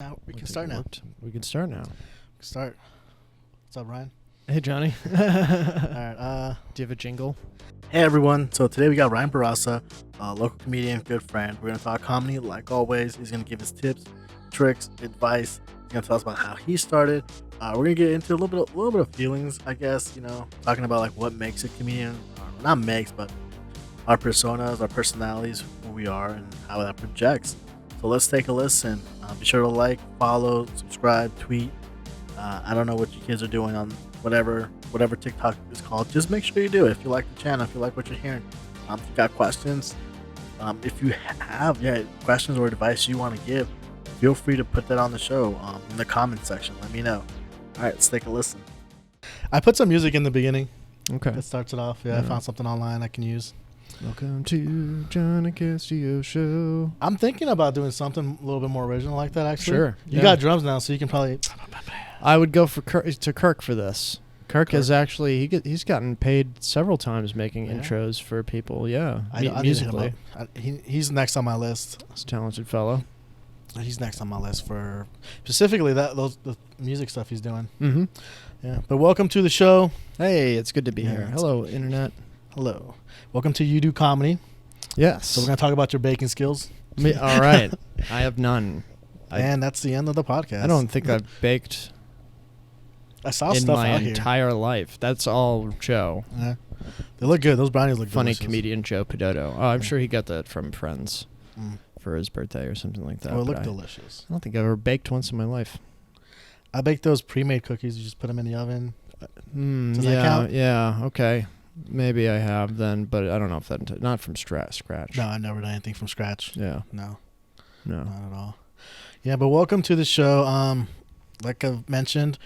Now we can start now. We can start now. Start. What's up, Ryan? Hey, Johnny. All right. Do you have a jingle? Hey, everyone. So today we got Ryan Bourassa, a local comedian, good friend. We're gonna talk comedy, like always. He's gonna give us tips, tricks, advice. He's gonna tell us about how he started. We're gonna get into a little bit of feelings, I guess. You know, talking about like what makes a comedian, not makes, but our personas, our personalities, who we are, and how that projects. So let's take a listen. Be sure to like, follow, subscribe, tweet. I don't know what you kids are doing on whatever TikTok is called. Just make sure you do it. If you like the channel, if you like what you're hearing, if you got questions, if you have questions or advice you want to give, feel free to put that on the show in the comment section. Let me know. All right, let's take a listen. I put some music in the beginning. Okay. That starts it off. Yeah, I found something online I can use. Welcome to Johnny Castillo Show. I'm thinking about doing something a little bit more original like that, actually. Sure. You got drums now, so you can probably... I would go for Kirk for this. Kirk has actually he's gotten paid several times making intros for people. Yeah, musically. He's next on my list. He's a talented fellow. He's next on my list for specifically the music stuff he's doing. Mm-hmm. Yeah. But welcome to the show. Hey, it's good to be here. Hello, internet. Hello. Welcome to You Do Comedy. Yes. So we're gonna talk about your baking skills. All right. I have none. And that's the end of the podcast. I don't think I've baked. I saw in stuff my out entire life. That's all Joe. Yeah. They look good. Those brownies look Funny delicious. comedian Joe Pedoto. Oh, I'm sure he got that from friends for his birthday or something like that. Oh, it looked delicious. I don't think I've ever baked once in my life. I baked those pre-made cookies. You just put them in the oven. Does that count? Yeah, okay. Maybe I have then, but I don't know if that... Not from scratch. No, I never done anything from scratch. Yeah. No. No. Not at all. Yeah, but welcome to the show. Like I've mentioned,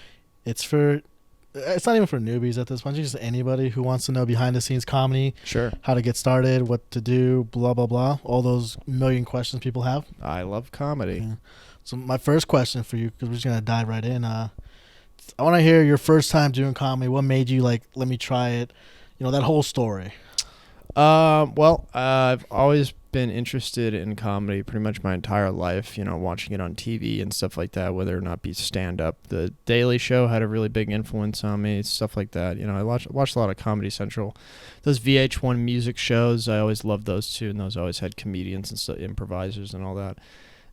it's not even for newbies at this point. It's just anybody who wants to know behind the scenes comedy. Sure. How to get started, what to do, blah, blah, blah. All those million questions people have. I love comedy. Yeah. So my first question for you, because we're just going to dive right in. I want to hear your first time doing comedy. What made you like, let me try it? You know, that whole story. Well, I've always been interested in comedy pretty much my entire life, you know, watching it on TV and stuff like that, whether or not be stand-up. The Daily Show had a really big influence on me, stuff like that. You know, I watched a lot of Comedy Central. Those VH1 music shows, I always loved those too, and those always had comedians and improvisers and all that.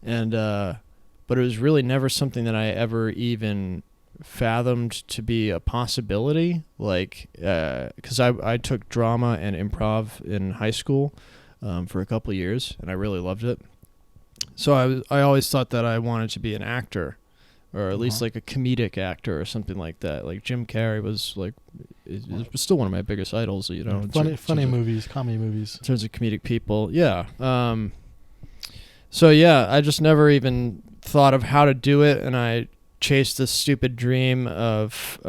And but it was really never something that I ever even fathomed to be a possibility, like because I took drama and improv in high school for a couple of years, and I really loved it. So I always thought that I wanted to be an actor, or at least like a comedic actor or something like that. Like Jim Carrey was like, it was still one of my biggest idols, you know. Funny movies, comedy movies. In terms of comedic people, yeah. So yeah, I just never even thought of how to do it, and I chased this stupid dream of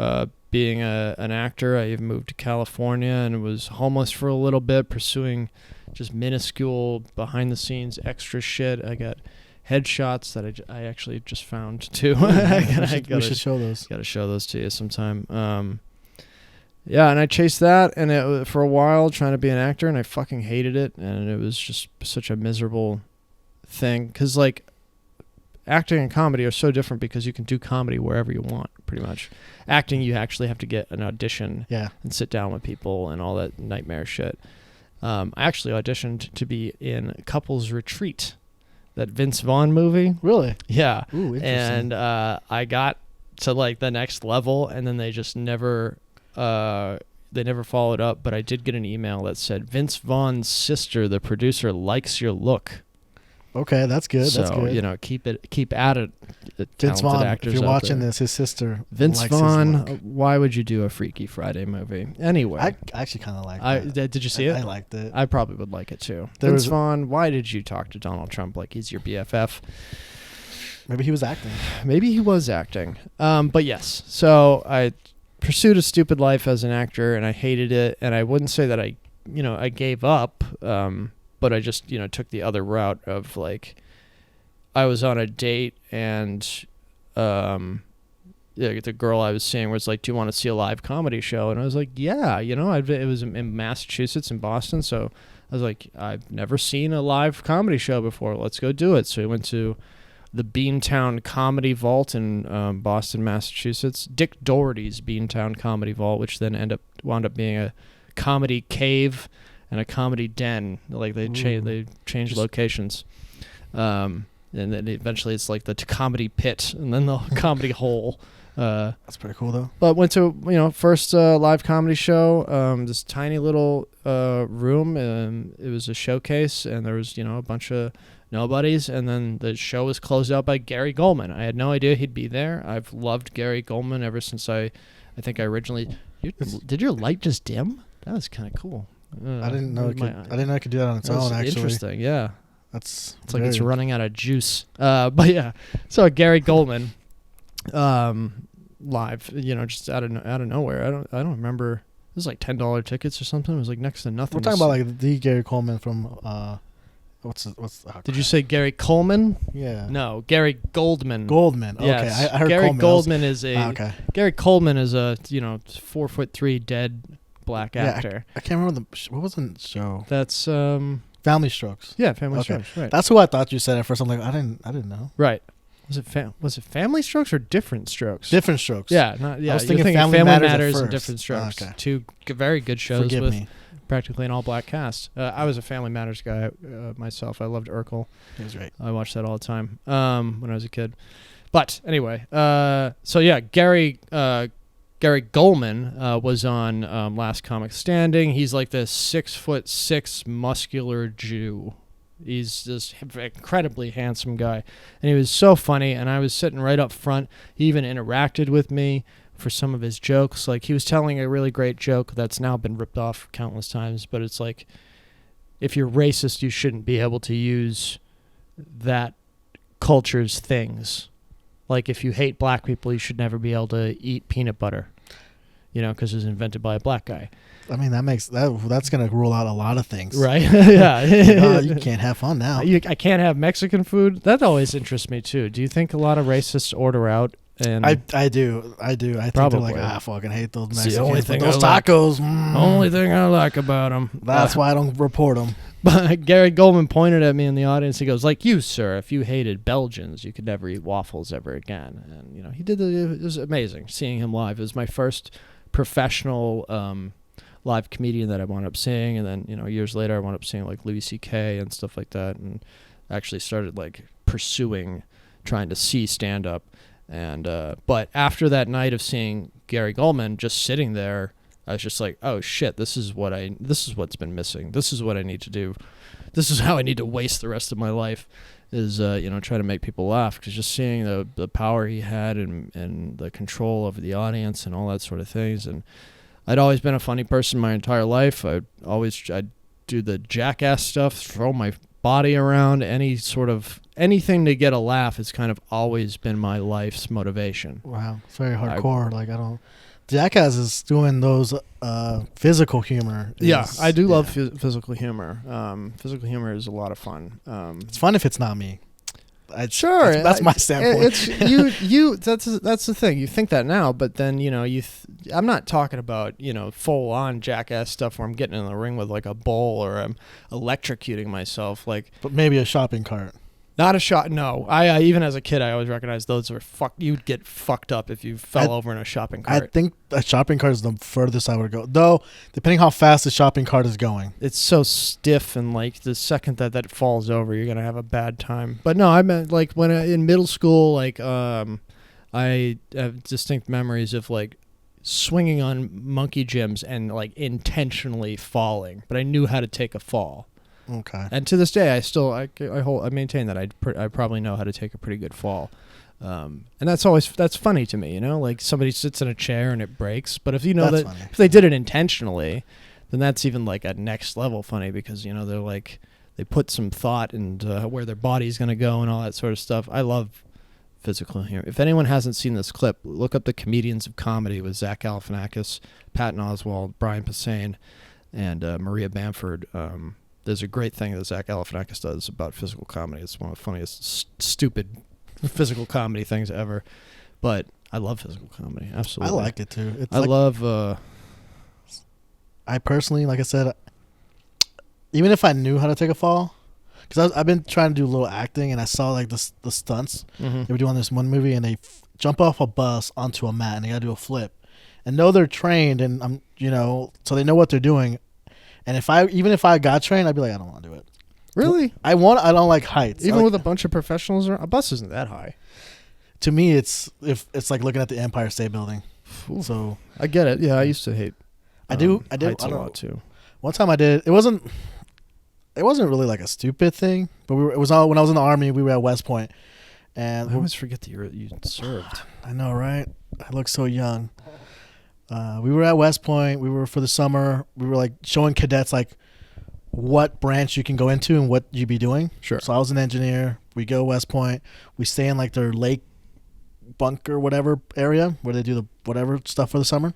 being an actor. I even moved to California and was homeless for a little bit, pursuing just minuscule behind-the-scenes extra shit. I got headshots that I actually just found too. We should show those. Got to show those to you sometime. Yeah, and I chased that and for a while trying to be an actor, and I fucking hated it, and it was just such a miserable thing, because like acting and comedy are so different, because you can do comedy wherever you want, pretty much. Acting, you actually have to get an audition and sit down with people and all that nightmare shit. I actually auditioned to be in Couples Retreat, that Vince Vaughn movie. Really? Yeah. Ooh, interesting. And I got to like the next level, and then they just never followed up, but I did get an email that said, Vince Vaughn's sister, the producer, likes your look. Okay, that's good. So, that's good. You know, keep at it. Vince Vaughn, if you're watching this, his sister. Vince Vaughn, why would you do a Freaky Friday movie? Anyway. I actually kind of liked it. Did you see it? I liked it. I probably would like it too. Vince Vaughn, why did you talk to Donald Trump like he's your BFF? Maybe he was acting. Maybe he was acting. But yes, so I pursued a stupid life as an actor, and I hated it, and I wouldn't say that I gave up, but I just, took the other route of like, I was on a date, and the girl I was seeing was like, do you want to see a live comedy show? And I was like, yeah, it was in Massachusetts, in Boston. So I was like, I've never seen a live comedy show before. Let's go do it. So we went to the Beantown Comedy Vault in Boston, Massachusetts. Dick Doherty's Beantown Comedy Vault, which then wound up being a comedy cave and a comedy den. Like they changed locations. And then eventually it's like the comedy pit and then the comedy hole. That's pretty cool though. But went to first live comedy show, this tiny little room, and it was a showcase, and there was a bunch of nobodies, and then the show was closed out by Gary Goldman. I had no idea he'd be there. I've loved Gary Goldman ever since I think I originally. Did your light just dim? That was kind of cool. I didn't know I could do that on its own. Actually, interesting. Yeah, it's like it's running out of juice. But yeah, so Gary Goldman, live, just out of nowhere. I don't remember. It was like $10 tickets or something. It was like next to nothing. We're talking about like the Gary Coleman from Did you say Gary Coleman? Yeah. No, Gary Goldman. Goldman. Okay, yes. I heard Gary Coleman. Goldman is a Gary Coleman is a 4'3" dead black actor. I can't remember what was the show. That's Family Strokes. Yeah, Family Strokes. Right. That's who I thought you said at first. I'm like, I didn't know. Right. Was it Family Strokes or Different Strokes? Different Strokes. Yeah, I was thinking Family Matters and Different Strokes. Okay. Two very good shows Forgive with me. practically an all-black cast. I was a Family Matters guy myself. I loved Urkel. He was great. I watched that all the time when I was a kid. But anyway, so yeah, Gary Goldman was on Last Comic Standing. He's like this 6'6" muscular Jew. He's this incredibly handsome guy, and he was so funny, and I was sitting right up front. He even interacted with me for some of his jokes. Like, he was telling a really great joke that's now been ripped off countless times, but it's like, if you're racist, you shouldn't be able to use that culture's things. Like, if you hate black people, you should never be able to eat peanut butter, because it was invented by a black guy. I mean, that's going to rule out a lot of things. Right? Yeah. You can't have fun now. I can't have Mexican food? That always interests me, too. Do you think a lot of racists order out? And I do. I think they're like, I fucking hate those Mexicans. The only thing those tacos. Only thing I like about them. That's why I don't report them. But Gary Goldman pointed at me in the audience. He goes, like you, sir, if you hated Belgians, you could never eat waffles ever again. And, he did it was amazing seeing him live. It was my first professional live comedian that I wound up seeing, and then years later I wound up seeing like Louis C.K. and stuff like that, and actually started like pursuing trying to see stand up. And but after that night of seeing Gary Goldman, just sitting there, I was just like, oh shit, this is what's been missing. This is what I need to do. This is how I need to waste the rest of my life, is try to make people laugh, because just seeing the power he had and the control over the audience and all that sort of things. And I'd always been a funny person my entire life. I'd do the jackass stuff, throw my body around, anything to get a laugh has kind of always been my life's motivation. Wow, it's very hardcore. Jackass is doing those physical humor. I do love physical humor. Physical humor is a lot of fun. It's fun if it's not me. Sure, that's my standpoint. It's that's the thing. You think that now, but then I'm not talking about full on jackass stuff where I'm getting in the ring with like a bull or I'm electrocuting myself. But maybe a shopping cart. Not a shot. No, I even as a kid, I always recognized those are you'd get fucked up if you fell over in a shopping cart. I think a shopping cart is the furthest I would go, though. Depending how fast the shopping cart is going, it's so stiff, and like the second that falls over, you're gonna have a bad time. But no, I meant like when in middle school, I have distinct memories of like swinging on monkey gyms and like intentionally falling, but I knew how to take a fall. Okay. And to this day, I maintain that I probably know how to take a pretty good fall, and that's funny to me. Like somebody sits in a chair and it breaks, but if if they did it intentionally, then that's even like a next level funny, because they're like they put some thought into where their body's gonna go and all that sort of stuff. I love physical humor. If anyone hasn't seen this clip, look up the Comedians of Comedy with Zach Galifianakis, Patton Oswalt, Brian Posehn, and Maria Bamford. There's a great thing that Zach Galifianakis does about physical comedy. It's one of the funniest, stupid physical comedy things ever. But I love physical comedy. Absolutely. I like it too. I personally, like I said, even if I knew how to take a fall, because I've been trying to do a little acting, and I saw like the stunts they were doing this one movie, and they jump off a bus onto a mat, and they got to do a flip, and know they're trained, and so they know what they're doing. And even if I got trained, I'd be like, I don't want to do it. Really? I don't like heights. Even with a bunch of professionals, a bus isn't that high. To me, it's like looking at the Empire State Building. Ooh. So I get it. Yeah, I used to hate. I did heights a lot too. One time I did. It wasn't really like a stupid thing, but it was all when I was in the Army. We were at West Point, and I always forget that you served. I know, right? I look so young. We were at West Point. We were for the summer. We were like showing cadets like what branch you can go into and what you'd be doing. Sure. So I was an engineer. We go West Point. We stay in like their lake bunker, whatever area where they do the whatever stuff for the summer.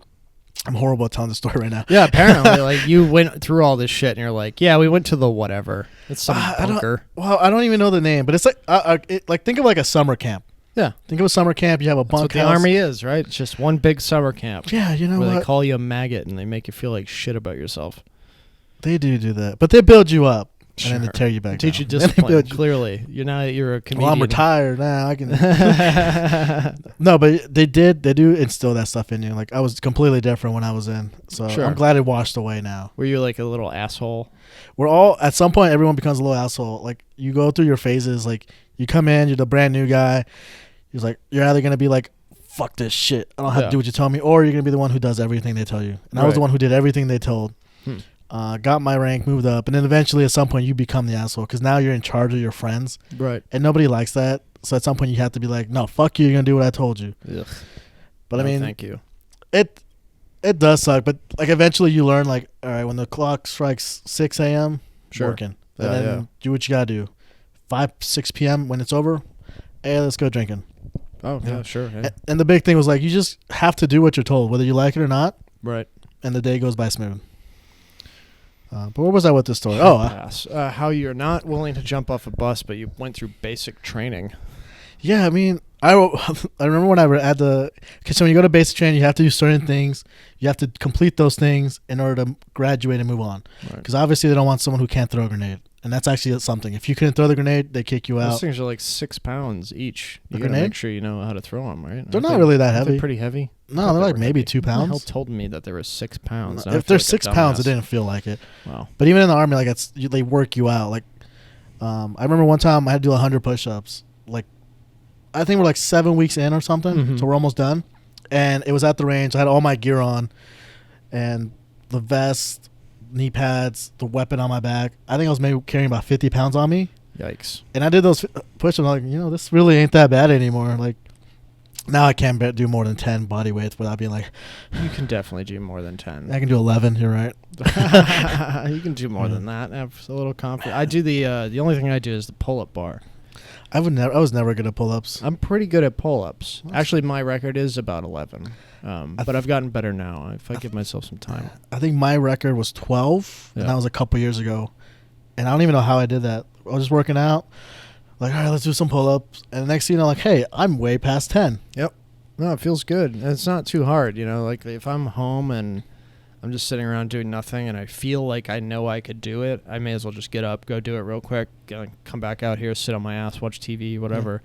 I'm horrible at telling the story right now. Yeah, apparently, like you went through all this shit, and you're like, yeah, we went to the whatever. It's some bunker. I don't even know the name, but it's like think of like a summer camp. Yeah, think of a summer camp. You have a bunkhouse. That's what the Army is, right? It's just one big summer camp. Yeah, you know where what? they call you a maggot and they make you feel like shit about yourself. They do that, but they build you up. Sure. And then they tear you back. Teach you discipline. Clearly, you're a comedian. Well, I'm retired now. I can. No, but they do instill that stuff in you. Like I was completely different when I was in, so sure. I'm glad it washed away now. Were you like a little asshole? We're all at some point. Everyone becomes a little asshole. Like you go through your phases. Like you come in, you're the brand new guy. He's like you're either gonna be like, fuck this shit, I don't have to do what you tell me, or you're gonna be the one who does everything they tell you. And I was the one who did everything they told. Got my rank, moved up, and then eventually at some point you become the asshole because now you're in charge of your friends, right? And nobody likes that. So at some point you have to be like, no, fuck you, you're gonna do what I told you. Ugh. But I mean, thank you. It does suck, but like eventually you learn like, all right, when the clock strikes 6 a.m., working, and then do what you gotta do. 5-6 p.m. when it's over, hey, let's go drinking. Oh yeah, sure. Yeah. And the big thing was like you just have to do what you're told, whether you like it or not. Right. And the day goes by smooth. But where was I with this story? How you're not willing to jump off a bus, but you went through basic training. Yeah, I mean, I remember when I had because when you go to basic training, you have to do certain things. You have to complete those things in order to graduate and move on. Because obviously they don't want someone who can't throw a grenade. And that's actually something. If you couldn't throw the grenade, they kick you out. Those things are like 6 pounds each. You gotta make sure you know how to throw them, right? They're not really that heavy. They're pretty heavy. No, they're like maybe 2 pounds. Who the hell told me that they were 6 pounds? If they're 6 pounds, it didn't feel like it. Wow. But even in the Army, like they work you out. Like, I remember one time I had to do 100 push-ups. Like, I think we're like 7 weeks in or something, so we're almost done. And it was at the range. I had all my gear on, and the vest, knee pads, the weapon on my back. I think I was maybe carrying about 50 pounds on me. Yikes. And I did those push-ups. I'm like, this really ain't that bad anymore. Like, now I can't do more than 10 body weights without being like... You can definitely do more than 10. I can do 11, you're right. You can do more than that. Have a little confidence. I do the only thing I do is the pull-up bar. I was never good at pull-ups. I'm pretty good at pull-ups. Actually, my record is about 11. But I've gotten better now if I give myself some time. I think my record was 12, and that was a couple years ago. And I don't even know how I did that. I was just working out. Like, all right, let's do some pull-ups. And the next thing you know, like, hey, I'm way past 10. Yep. No, it feels good. It's not too hard, Like, if I'm home and I'm just sitting around doing nothing and I feel like I know I could do it, I may as well just get up, go do it real quick, come back out here, sit on my ass, watch TV, whatever,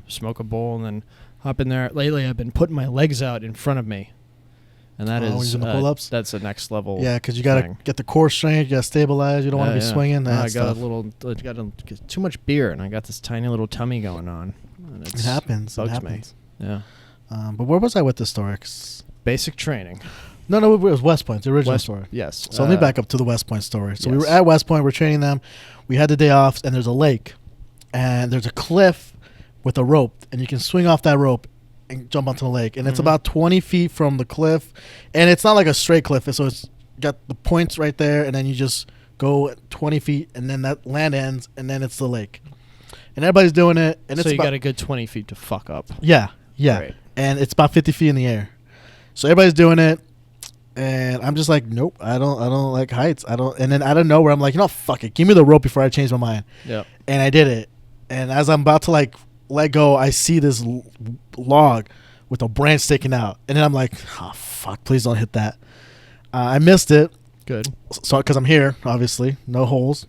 smoke a bowl, and then hop in there. Lately, I've been putting my legs out in front of me. And that is the pull-ups? That's the next level. Yeah, because you got to get the core strength. You got to stabilize. You don't want to be swinging. I got too much beer, and I got this tiny little tummy going on. And it happens. Bugs me. Yeah. But where was I with this story? Basic training. No, it was West Point, the original story. Yes. So let me back up to the West Point story. So we were at West Point. We're training them. We had the day off, and there's a lake, and there's a cliff with a rope, and you can swing off that rope and jump onto the lake. And it's about 20 feet from the cliff, and it's not like a straight cliff. So it's got the points right there, and then you just go 20 feet, and then that land ends, and then it's the lake. And everybody's doing it. And so you got a good 20 feet to fuck up. Yeah. Great. And it's about 50 feet in the air. So everybody's doing it. And I'm just like, nope, I don't like heights. And then out of nowhere, I'm like, fuck it. Give me the rope before I change my mind. Yeah. And I did it. And as I'm about to let go, I see this log with a branch sticking out. And then I'm like, oh, fuck, please don't hit that. I missed it. Good. So, because I'm here, obviously. No holes.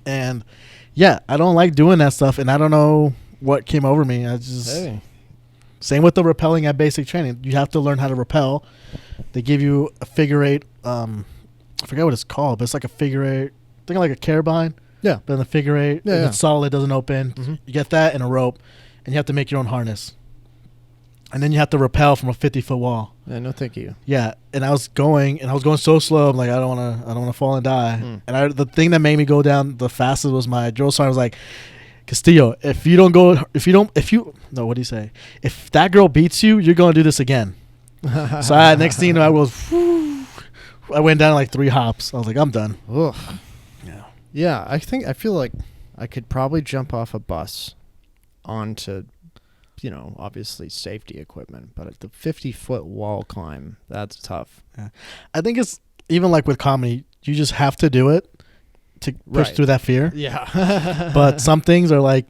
And Yeah, I don't like doing that stuff, and I don't know what came over me. I just same with the rappelling at basic training. You have to learn how to rappel. They give you a figure eight. I forget what it's called, but it's like a figure eight. Think of like a carabine. Yeah. But in the figure eight, it's solid, it doesn't open. Mm-hmm. You get that and a rope, and you have to make your own harness. And then you have to rappel from a 50-foot wall. Yeah, no, thank you. Yeah, and I was going so slow. I'm like, I don't want to fall and die. And the thing that made me go down the fastest was my drill sergeant was like, Castillo, if what do you say? If that girl beats you, you're gonna do this again. So next thing you know, I went down like 3 hops. I was like, I'm done. Ugh. Yeah. Yeah, I feel like I could probably jump off a bus onto, obviously safety equipment, but at the 50-foot wall climb, that's tough. Yeah. I think it's even like with comedy, you just have to do it to push through that fear. Yeah. But some things are like,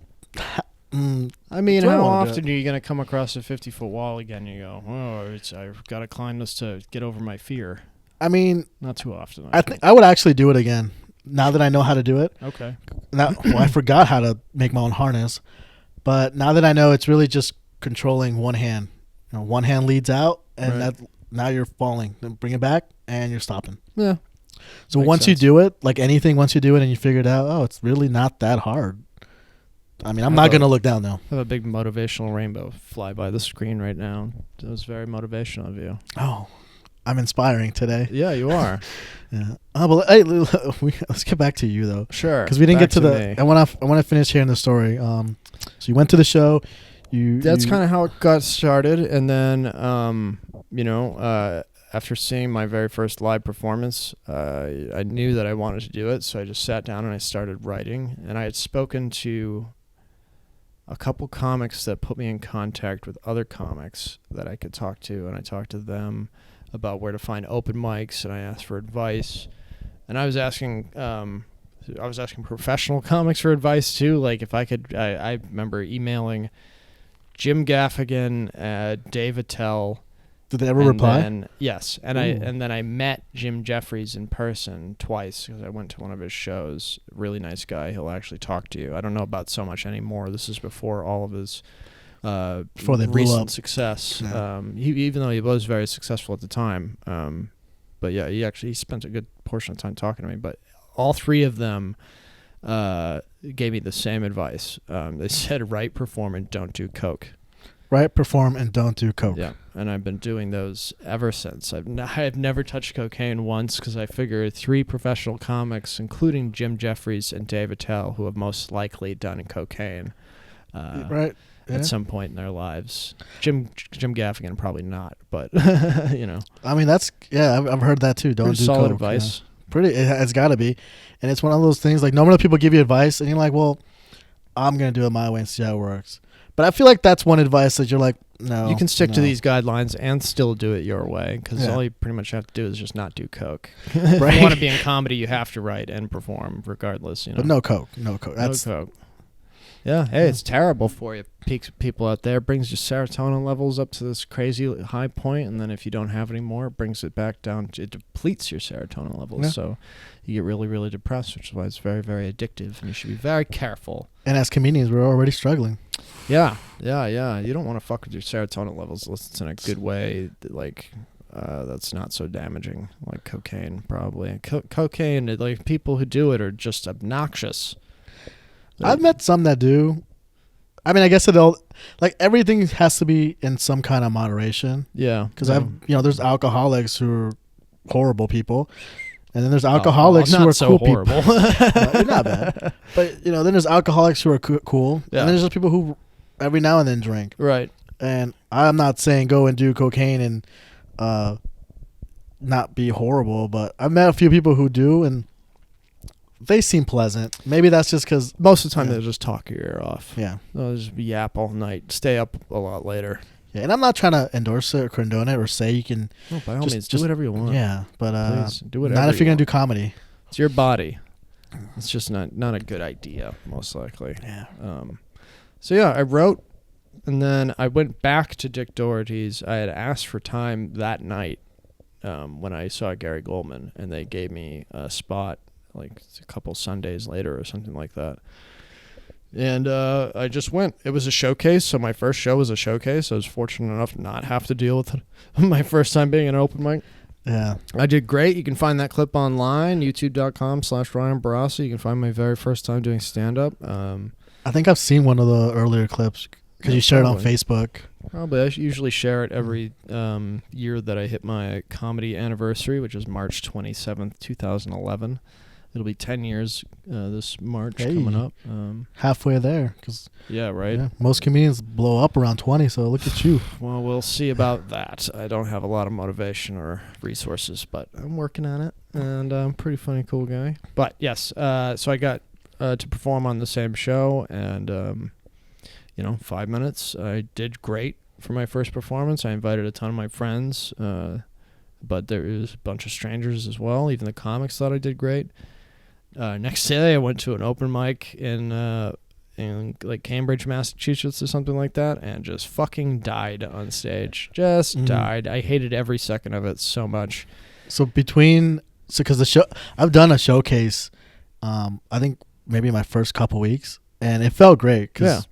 I mean, how often are you going to come across a 50-foot wall again? You go, I've got to climb this to get over my fear. I mean, not too often. I think I would actually do it again now that I know how to do it. Okay. I forgot how to make my own harness, but now that I know, it's really just controlling one hand. One hand leads out, and now you're falling. Then bring it back, and you're stopping. Yeah. So once you do it, like anything, once you do it and you figure it out, it's really not that hard. I mean, I'm not going to look down, though. I have a big motivational rainbow fly by the screen right now. It was very motivational of you. Oh, I'm inspiring today. Yeah, you are. Yeah. Oh, but hey, let's get back to you, though. Sure. Because we didn't get to the... I want to finish hearing the story. So you went to the show. That's kind of how it got started. And then, after seeing my very first live performance, I knew that I wanted to do it, so I just sat down and I started writing. And I had spoken to a couple comics that put me in contact with other comics that I could talk to, and I talked to them about where to find open mics, and I asked for advice. And I was asking professional comics for advice too, like if I could. I remember emailing Jim Gaffigan, Dave Attell. Did they ever reply? Yes, and then I met Jim Jeffries in person twice because I went to one of his shows. Really nice guy. He'll actually talk to you. I don't know about so much anymore. This is before all of his before they blew recent up. Success. Yeah. Even though he was very successful at the time, but yeah, he spent a good portion of time talking to me. But all 3 of them gave me the same advice. They said, write, perform, and don't do coke. Write, perform, and don't do coke. Yeah, and I've been doing those ever since. I've never touched cocaine once because I figure 3 professional comics, including Jim Jeffries and Dave Attell, who have most likely done cocaine at some point in their lives. Jim Gaffigan probably not, but I mean, I've heard that too. Don't do solid coke. Advice. Yeah. It's got to be, and it's one of those things like normally people give you advice, and you're like, well, I'm gonna do it my way and see how it works. But I feel like that's one advice that you're like, no. You can stick to these guidelines and still do it your way because all you pretty much have to do is just not do coke. If you want to be in comedy, you have to write and perform regardless. But no coke. No coke. That's no coke. Yeah. Hey, it's terrible for you. People out there. It brings your serotonin levels up to this crazy high point, and then if you don't have any more, it brings it back down. It depletes your serotonin levels, so you get really, really depressed, which is why it's very, very addictive, and you should be very careful. And as comedians, we're already struggling. Yeah. You don't want to fuck with your serotonin levels unless it's in a good way, that's not so damaging, like cocaine, probably. Cocaine, like people who do it are just obnoxious. I've met some that do. I mean, I guess everything has to be in some kind of moderation. Yeah. Because there's alcoholics who are horrible people. And then there's alcoholics who are so cool horrible. people. You're not bad. But, then there's alcoholics who are cool. Yeah. And then there's just people who every now and then drink. Right. And I'm not saying go and do cocaine and not be horrible, but I've met a few people who do, and they seem pleasant. Maybe that's just because most of the time they'll just talk your ear off. Yeah. They'll just yap all night, stay up a lot later. Yeah, and I'm not trying to endorse it or condone it or say you can. No, by all means, do whatever you want. Yeah, but please, do whatever. not if you're gonna do comedy. It's your body. It's just not a good idea, most likely. Yeah. So yeah, I wrote, and then I went back to Dick Doherty's. I had asked for time that night when I saw Gary Goldman, and they gave me a spot like a couple Sundays later or something like that. And I just went. It was a showcase, so my first show was a showcase. I was fortunate enough to not have to deal with it my first time being an open mic. Yeah. I did great. You can find that clip online, youtube.com/Ryan Bourassa. You can find my very first time doing stand-up. I think I've seen one of the earlier clips because you shared it on Facebook. Probably. I usually share it every year that I hit my comedy anniversary, which is March 27th, 2011. It'll be 10 years this March coming up. Halfway there. Yeah, right? Yeah, most comedians blow up around 20, so look at you. Well, we'll see about that. I don't have a lot of motivation or resources, but I'm working on it, and I'm a pretty funny, cool guy. But, yes, so I got to perform on the same show, and, 5 minutes. I did great for my first performance. I invited a ton of my friends, but there was a bunch of strangers as well. Even the comics thought I did great. Next day, I went to an open mic in like Cambridge, Massachusetts or something like that, and just fucking died on stage. Just died. I hated every second of it so much. So because the show, I've done a showcase, I think maybe my first couple weeks, and it felt great because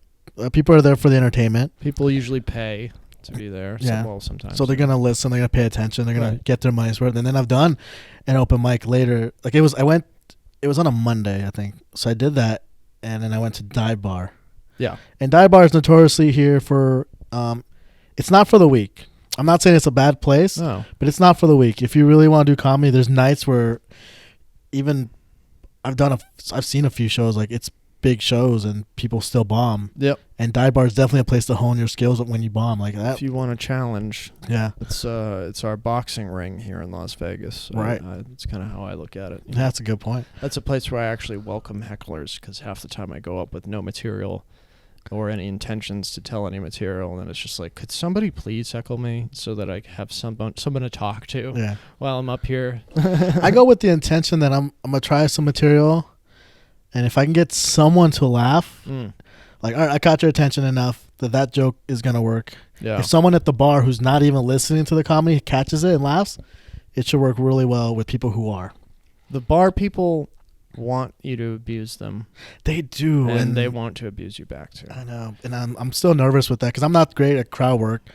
people are there for the entertainment. People usually pay to be there. Yeah. Sometimes. So they're gonna listen. They're gonna pay attention. They're gonna get their money's worth. And then I've done an open mic later. Like it was on a Monday, I think. So I did that, and then I went to Dive Bar. Yeah. And Dive Bar is notoriously here for. It's not for the week. I'm not saying it's a bad place, but it's not for the week. If you really want to do comedy, there's nights where, even, I've seen a few shows like it's big shows and people still bomb. Yep. And Dive Bar is definitely a place to hone your skills when you bomb like that. If you want a challenge, it's our boxing ring here in Las Vegas. Right. That's kind of how I look at it. That's a good point. That's a place where I actually welcome hecklers because half the time I go up with no material or any intentions to tell any material, and then it's just like, could somebody please heckle me so that I have someone to talk to while I'm up here? I go with the intention that I'm gonna try some material, and if I can get someone to laugh, like, all right, I caught your attention enough that joke is gonna work. Yeah. If someone at the bar who's not even listening to the comedy catches it and laughs, it should work really well with people who are. The bar people want you to abuse them. They do, and they want to abuse you back too. I know, and I'm still nervous with that because I'm not great at crowd work.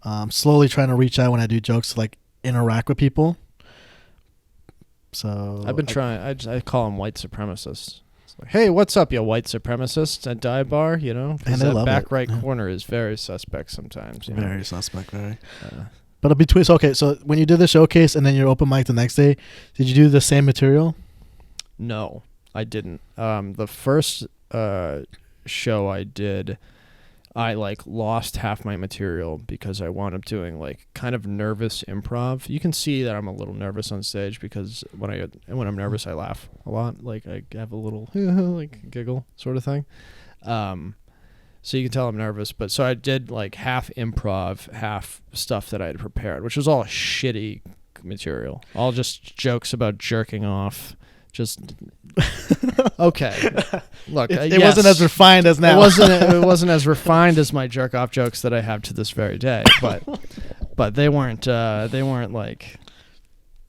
I'm slowly trying to reach out when I do jokes to like interact with people. So I've been trying. I call them white supremacists. It's like, hey, what's up, you white supremacists at Dive Bar? You know, and they love back it. right corner is very suspect sometimes. Very suspect, very. But between, so when you did the showcase and then your open mic the next day, did you do the same material? No, I didn't. The first show I did, I like lost half my material because I wound up doing like kind of nervous improv. You can see that I'm a little nervous on stage because when I'm nervous, I laugh a lot. Like I have a little like giggle sort of thing. So you can tell I'm nervous. But so I did like half improv, half stuff that I had prepared, which was all shitty material. All just jokes about jerking off. Just okay. Look, it wasn't as refined as now. It wasn't as refined as my jerk off jokes that I have to this very day. But they weren't like,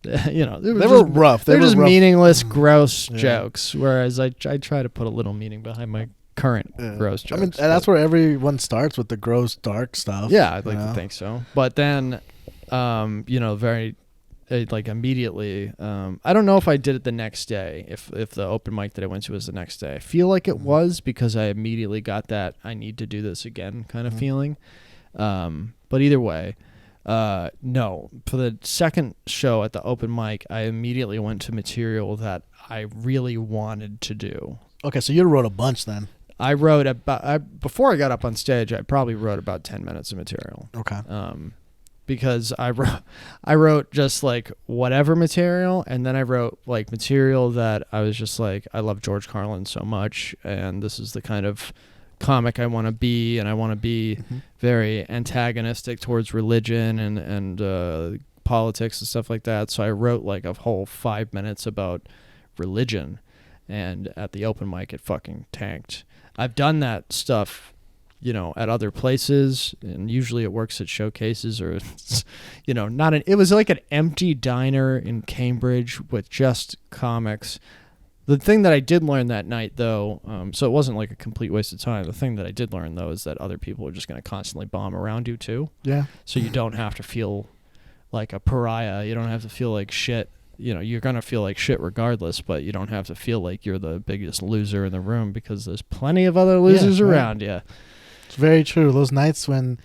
they were rough. They're just rough. Meaningless, gross jokes. Whereas I try to put a little meaning behind my current gross jokes. I mean, and that's where everyone starts, with the gross, dark stuff. Yeah, I'd like to think so. But then, very. Like immediately, I don't know if I did it the next day, if the open mic that I went to was the next day. I feel like it was because I immediately got that I need to do this again kind of feeling. But either way, no. For the second show at the open mic, I immediately went to material that I really wanted to do. Okay, so you wrote a bunch then. I wrote before I got up on stage, I probably wrote about 10 minutes of material. Okay. Because I wrote just like whatever material, and then I wrote like material that I was just like, I love George Carlin so much, and this is the kind of comic I want to be, and I want to be very antagonistic towards religion and politics and stuff like that. So I wrote like a whole 5 minutes about religion, and at the open mic it fucking tanked. I've done that stuff at other places, and usually it works at showcases or, it was like an empty diner in Cambridge with just comics. The thing that I did learn that night, though, so it wasn't like a complete waste of time. The thing that I did learn, though, is that other people are just going to constantly bomb around you, too. Yeah. So you don't have to feel like a pariah. You don't have to feel like shit. You know, you're going to feel like shit regardless, but you don't have to feel like you're the biggest loser in the room because there's plenty of other losers around you. It's very true. Those nights when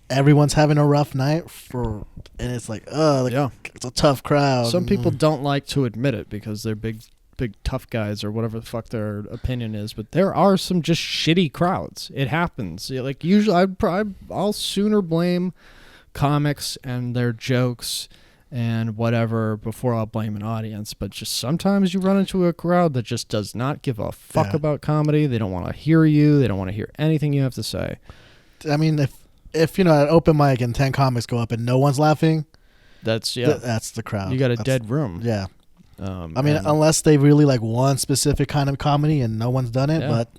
everyone's having a rough night and it's like, it's a tough crowd. Some people don't like to admit it because they're big tough guys or whatever the fuck their opinion is, but there are some just shitty crowds. It happens. Like usually I'll sooner blame comics and their jokes and whatever before I'll blame an audience, but just sometimes you run into a crowd that just does not give a fuck about comedy. They don't want to hear you. They don't want to hear anything you have to say. I mean, if at open mic and 10 comics go up and no one's laughing, that's the crowd. You got a dead room. Yeah. I mean, unless they really like one specific kind of comedy and no one's done it, but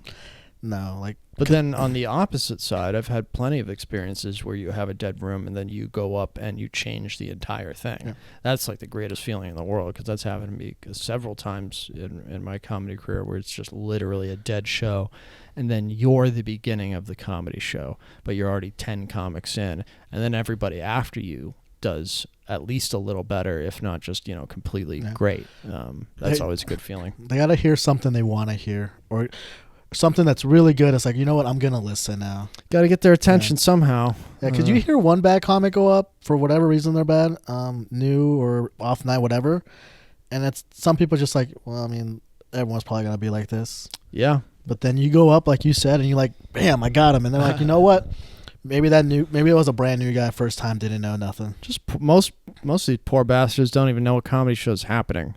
no, like. But then on the opposite side, I've had plenty of experiences where you have a dead room and then you go up and you change the entire thing. Yeah. That's like the greatest feeling in the world because that's happened to me several times in my comedy career where it's just literally a dead show. And then you're the beginning of the comedy show, but you're already 10 comics in. And then everybody after you does at least a little better, if not just, completely great. That's always a good feeling. They got to hear something they want to hear or something that's really good. It's like, you know what? I'm going to listen now. Got to get their attention somehow. Yeah, could you hear one bad comic go up for whatever reason they're bad, new or off night, whatever. And it's some people just like, well, I mean, everyone's probably going to be like this. Yeah. But then you go up, like you said, and you're like, bam, I got him. And they're like, you know what? Maybe it was a brand new guy first time, didn't know nothing. Just most of these poor bastards don't even know what comedy show's happening.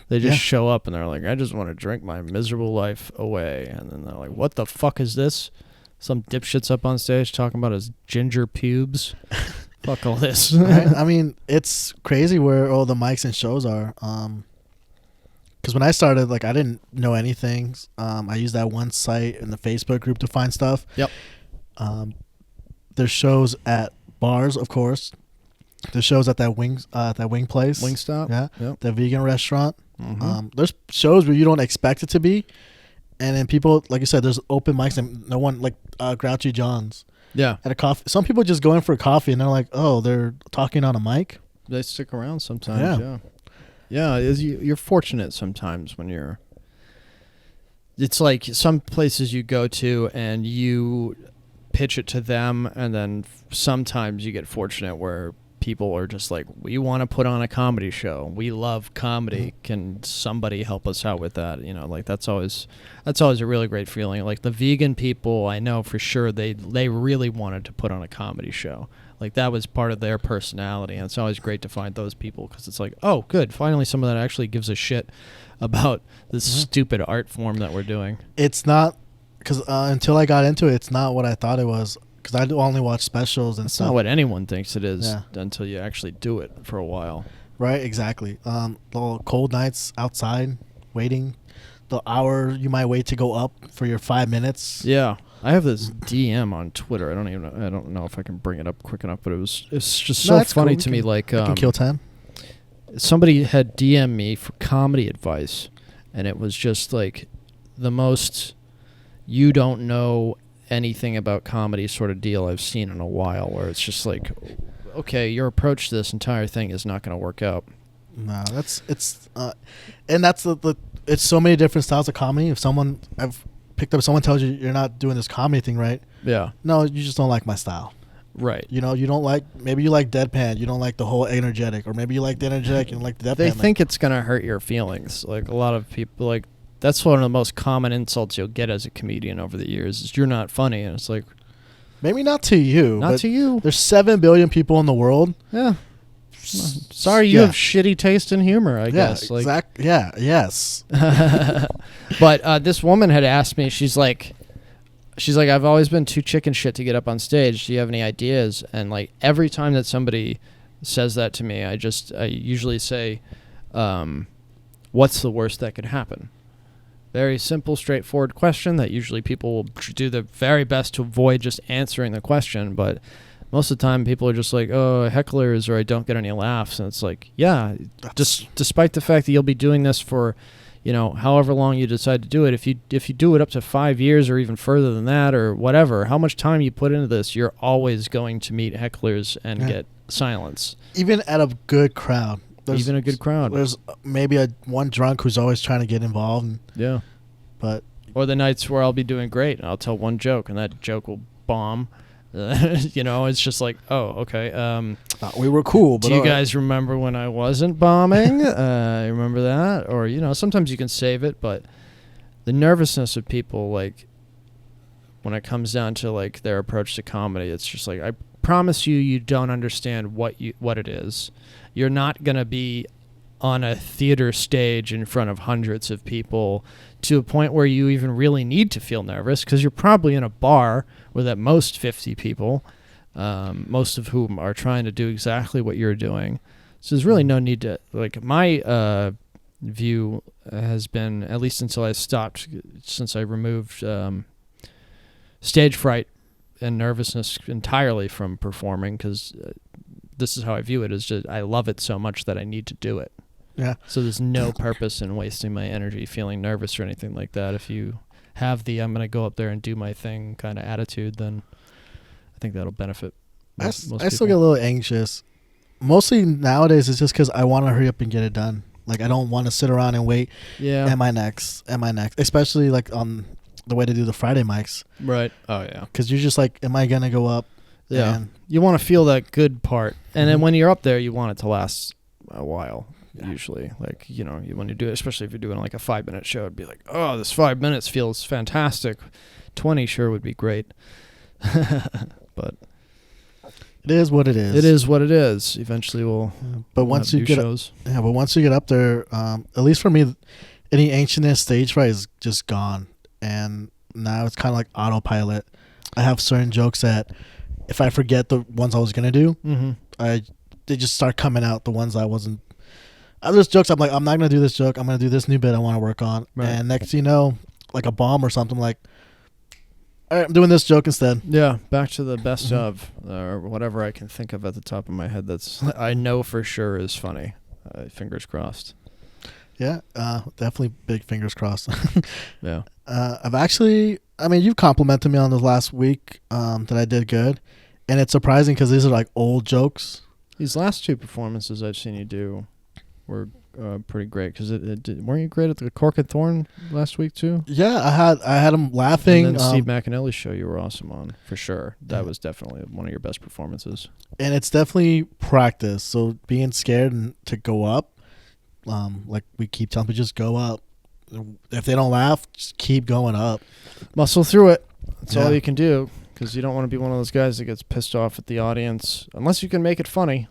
They just show up and they're like, I just want to drink my miserable life away. And then they're like, what the fuck is this? Some dipshit's up on stage talking about his ginger pubes. Fuck all this. Right? I mean, it's crazy where all the mics and shows are. Because when I started, like, I didn't know anything. I used that one site in the Facebook group to find stuff. Yep. There's shows at bars, of course. There's shows at that wing place. Wingstop. Yeah. Yep. The vegan restaurant. Mm-hmm. There's shows where you don't expect it to be. And then people, like you said, there's open mics and no one, like Grouchy John's. Yeah. At a coffee. Some people just go in for a coffee and they're like, oh, they're talking on a mic. They stick around sometimes. Yeah. Yeah. You're fortunate sometimes when you're. It's like some places you go to and you pitch it to them, and then sometimes you get fortunate where people are just like, we want to put on a comedy show. We love comedy. Can somebody help us out with that? Like that's always a really great feeling. Like the vegan people, I know for sure they really wanted to put on a comedy show. Like that was part of their personality, and it's always great to find those people because it's like, oh, good, finally someone that actually gives a shit about this stupid art form that we're doing. It's not. Because until I got into it, it's not what I thought it was. Because I only watch specials and stuff. It's not what anyone thinks it is until you actually do it for a while. Right, exactly. The cold nights outside, waiting. The hour you might wait to go up for your 5 minutes. Yeah. I have this DM on Twitter. I don't know if I can bring it up quick enough, but it's just so funny to me. Like, I can kill time. Somebody had DM'd me for comedy advice, and it was just like the most... you don't know anything about comedy sort of deal I've seen in a while, where it's just like, okay, your approach to this entire thing is not going to work out. No, and that's it's so many different styles of comedy. If someone tells you you're not doing this comedy thing right, no, you just don't like my style. Right. You don't like, maybe you like deadpan, you don't like the whole energetic, or maybe you like the energetic and like the deadpan. They think it's going to hurt your feelings. Like a lot of people, like, that's one of the most common insults you'll get as a comedian over the years is you're not funny. And it's like, maybe not to you. Not to you. There's 7 billion people in the world. Yeah. Sorry, you have shitty taste in humor, I guess. Like, exactly. Yeah. Yes. But this woman had asked me, she's like, I've always been too chicken shit to get up on stage. Do you have any ideas? And like every time that somebody says that to me, I usually say, what's the worst that could happen? Very simple, straightforward question that usually people will do their very best to avoid just answering the question. But most of the time, people are just like, oh, hecklers, or I don't get any laughs. And it's like, yeah, just despite the fact that you'll be doing this for, however long you decide to do it, if you do it up to 5 years or even further than that or whatever, how much time you put into this, you're always going to meet hecklers and get silence. Even at a good crowd. Even a good crowd. There's maybe one drunk who's always trying to get involved. Yeah. But or the nights where I'll be doing great and I'll tell one joke and that joke will bomb. It's just like, oh, okay. Thought we were cool. But do you guys remember when I wasn't bombing? Remember that? Or, sometimes you can save it, but the nervousness of people, like, when it comes down to, like, their approach to comedy, it's just like, I promise you don't understand what it is. You're not going to be on a theater stage in front of hundreds of people to a point where you even really need to feel nervous, because you're probably in a bar with at most 50 people, most of whom are trying to do exactly what you're doing. So there's really no need to, like, my view has been, at least until I stopped, since I removed stage fright and nervousness entirely from performing, because this is how I view it, is just I love it so much that I need to do it. Yeah. So there's no purpose in wasting my energy feeling nervous or anything like that. If you have the I'm going to go up there and do my thing kind of attitude, then I think that'll benefit most people. I still get a little anxious. Mostly nowadays it's just because I want to hurry up and get it done. Like, I don't want to sit around and wait. Yeah. Am I next? Especially like on the way to do the Friday mics. Right. Oh, yeah. Because you're just like, am I going to go up? Yeah. You want to feel that good part. And then when you're up there, you want it to last a while. Yeah. Usually, like, when you do it, especially if you're doing like a 5-minute show, it'd be like, oh, this 5 minutes feels fantastic. 20 sure would be great. But it is what it is. It is what it is. Eventually we'll once you get shows. But once you get up there, at least for me, any ancientness, stage fright is just gone. And now it's kind of like autopilot. I have certain jokes that if I forget the ones I was going to do, they just start coming out, the ones I wasn't. There's jokes I'm like, I'm not going to do this joke. I'm going to do this new bit I want to work on. Right. And next thing you know, like a bomb or something, like, all right, I'm doing this joke instead. Yeah, back to the best of, or whatever I can think of at the top of my head that's I know for sure is funny. Fingers crossed. Yeah, definitely big fingers crossed. Yeah. You've complimented me on the last week that I did good. And it's surprising because these are like old jokes. These last two performances I've seen you do were pretty great, because weren't you great at the Cork and Thorn last week too? Yeah, I had them laughing. And then Steve McAnally's show you were awesome on, for sure. That was definitely one of your best performances. And it's definitely practice. So being scared to go up, like we keep telling people, just go up. If they don't laugh, just keep going up. Muscle through it. That's all you can do, because you don't want to be one of those guys that gets pissed off at the audience unless you can make it funny.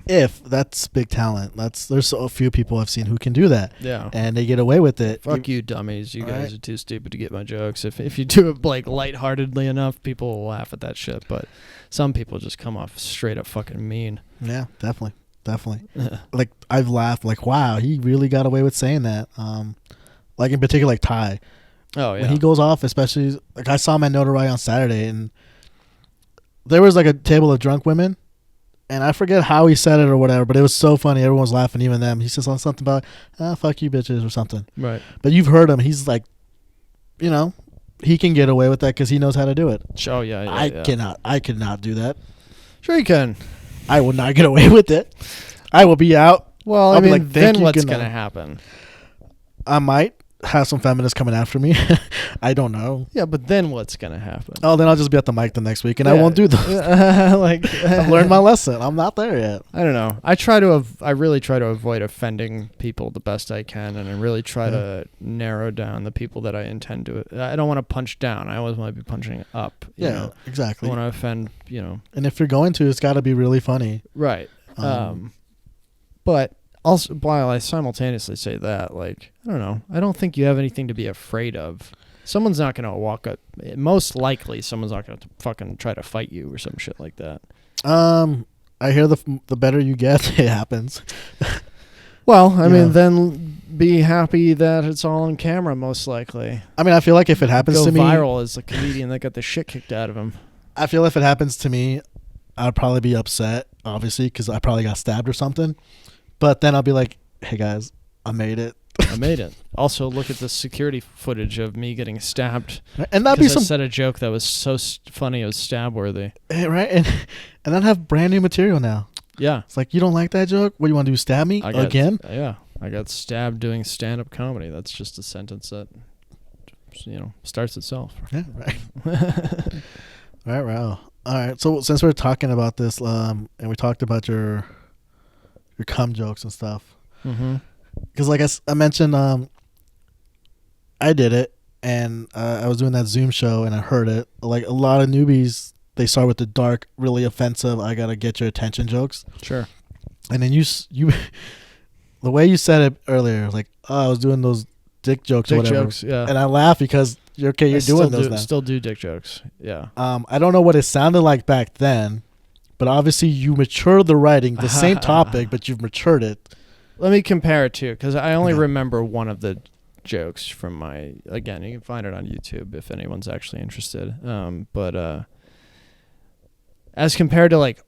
If that's big talent, there's so few people I've seen who can do that. Yeah, and they get away with it. Fuck you dummies! You guys are too stupid to get my jokes. If you do it like lightheartedly enough, people will laugh at that shit. But some people just come off straight up fucking mean. Yeah, definitely. Like, I've laughed like, wow, he really got away with saying that. Like in particular, like Ty. Oh yeah. When he goes off, especially like I saw him at Notoriety on Saturday, and there was like a table of drunk women. And I forget how he said it or whatever, but it was so funny. Everyone's laughing, even them. He says something about, fuck you bitches or something. Right. But you've heard him. He's like, he can get away with that because he knows how to do it. Oh, yeah. I cannot do that. Sure you can. I will not get away with it. I will be out. Well, then what's going to happen? I might have some feminists coming after me. I don't know. Yeah, but then what's going to happen? Oh, then I'll just be at the mic the next week, and I won't do those. I've learned my lesson. I'm not there yet. I don't know. I really try to avoid offending people the best I can, and I really try to narrow down the people that I intend to. I don't want to punch down. I always want to be punching up. You know? Exactly. I want to offend, And if you're going to, it's got to be really funny. Right. But also, while I simultaneously say that, like, I don't know, I don't think you have anything to be afraid of. Someone's not going to walk up. Most likely, someone's not going to fucking try to fight you or some shit like that. I hear the better you get, it happens. Well, I mean, then be happy that it's all on camera, most likely. I mean, I feel like if it happens to me... Go viral as the comedian that got the shit kicked out of him. I feel if it happens to me, I'd probably be upset, obviously, because I probably got stabbed or something. But then I'll be like, hey, guys, I made it. I made it. Also, look at the security footage of me getting stabbed. And that'd be I said a joke that was so funny it was stab worthy. Right, and I'd have brand new material now. Yeah, it's like, you don't like that joke? What do you want to do? Stab me again? Yeah, I got stabbed doing stand-up comedy. That's just a sentence that starts itself. Yeah, right. Right. All right. So since we're talking about this, and we talked about your cum jokes and stuff. Mm-hmm. Because like I mentioned, I did it, and I was doing that Zoom show, and I heard it. Like a lot of newbies, they start with the dark, really offensive, I gotta get your attention jokes. Sure. And then you the way you said it earlier, like, oh, I was doing those dick jokes or whatever. Jokes, yeah. And I laugh because you're doing those now. Still do dick jokes, yeah. I don't know what it sounded like back then, but obviously you matured the writing, the same topic, but you've matured it. Let me compare it to, because I only remember one of the jokes from my. Again, you can find it on YouTube if anyone's actually interested. But as compared to like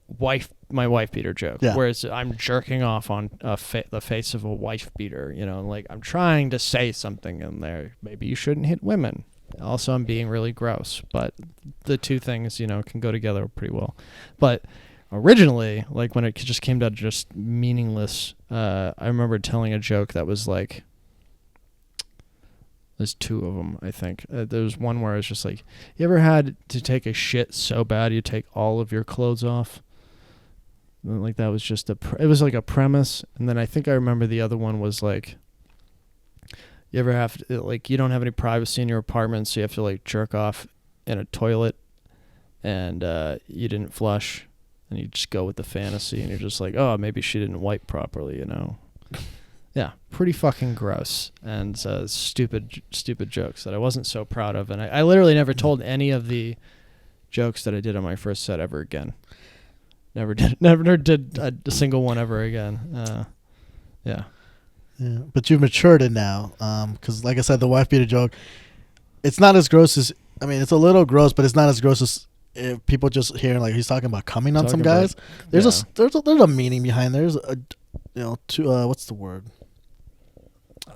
my wife beater joke, whereas I'm jerking off on the face of a wife beater, like I'm trying to say something in there. Maybe you shouldn't hit women. Also, I'm being really gross, but the two things, can go together pretty well. But originally, like when it just came to just meaningless, I remember telling a joke that was like, there's two of them, I think. There was one where it's just like, you ever had to take a shit so bad you take all of your clothes off? And like that was just it was like a premise. And then I think I remember the other one was like, you ever have to, like, you don't have any privacy in your apartment, so you have to like jerk off in a toilet, and you didn't flush, and you just go with the fantasy, and you're just like, oh, maybe she didn't wipe properly, Yeah, pretty fucking gross and stupid jokes that I wasn't so proud of, and I literally never told any of the jokes that I did on my first set ever again. Never did a single one ever again. Yeah. Yeah, but you've matured it now, because like I said, the wife beater joke, it's not as gross as, I mean, it's a little gross, but it's not as gross as if people just hearing like he's talking about coming on some guys. There's a meaning behind. There's a what's the word?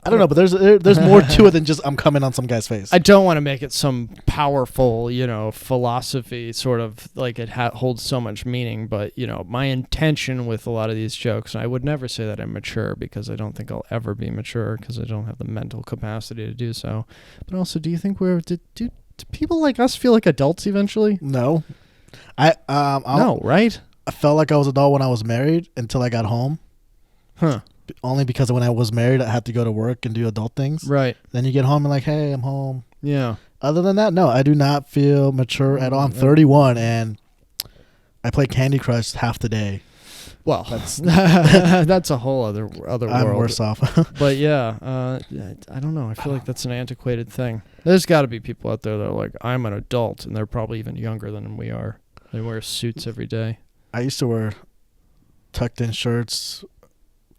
I don't know, but there's more to it than just I'm coming on some guy's face. I don't want to make it some powerful, philosophy sort of like it holds so much meaning, but my intention with a lot of these jokes, and I would never say that I'm mature because I don't think I'll ever be mature because I don't have the mental capacity to do so. But also, do you think do people like us feel like adults eventually? No, no, right? I felt like I was an adult when I was married until I got home. Huh. Only because when I was married, I had to go to work and do adult things. Right. Then you get home and like, hey, I'm home. Yeah. Other than that, no, I do not feel mature at all. I'm 31 and I play Candy Crush half the day. Well, that's a whole other world. I'm worse off. But yeah, I don't know. I feel like that's an antiquated thing. There's got to be people out there that are like, I'm an adult, and they're probably even younger than we are. They wear suits every day. I used to wear tucked in shirts,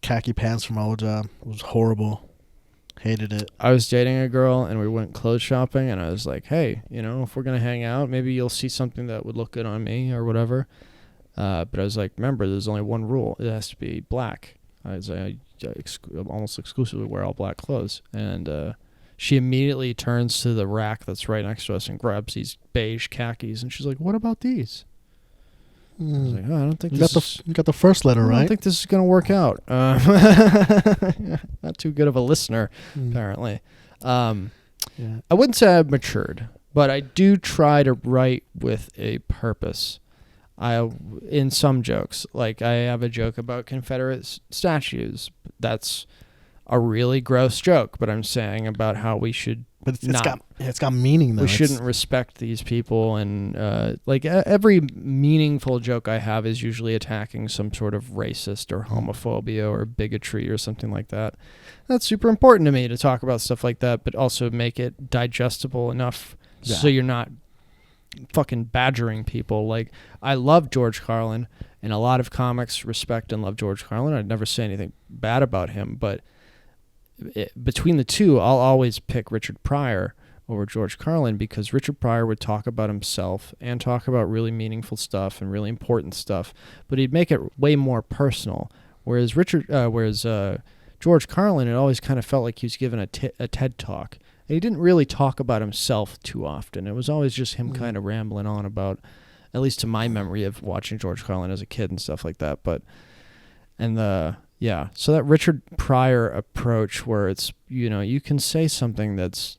khaki pants from my old job. It was horrible. Hated it. I was dating a girl and we went clothes shopping, and I was like, hey, if we're going to hang out, maybe you'll see something that would look good on me or whatever. But I was like, remember, there's only one rule. It has to be black. I almost exclusively wear all black clothes. And she immediately turns to the rack that's right next to us and grabs these beige khakis. And she's like, what about these? I was like, oh, I don't think you got the first letter right. I don't think this is going to work out. Not too good of a listener, apparently. Yeah. I wouldn't say I've matured, but I do try to write with a purpose. In some jokes, like I have a joke about Confederate statues. That's a really gross joke, but I'm saying about how we should. But it's got meaning though. We shouldn't respect these people, and like every meaningful joke I have is usually attacking some sort of racist or homophobia or bigotry or something like that. That's super important to me to talk about stuff like that, but also make it digestible enough so you're not fucking badgering people. Like, I love George Carlin, and a lot of comics respect and love George Carlin. I'd never say anything bad about him, but between the two, I'll always pick Richard Pryor over George Carlin, because Richard Pryor would talk about himself and talk about really meaningful stuff and really important stuff, but he'd make it way more personal. Whereas George Carlin, it always kind of felt like he was giving a TED talk. And he didn't really talk about himself too often. It was always just him kind of rambling on about, at least to my memory of watching George Carlin as a kid and stuff like that. So that Richard Pryor approach where it's, you can say something that's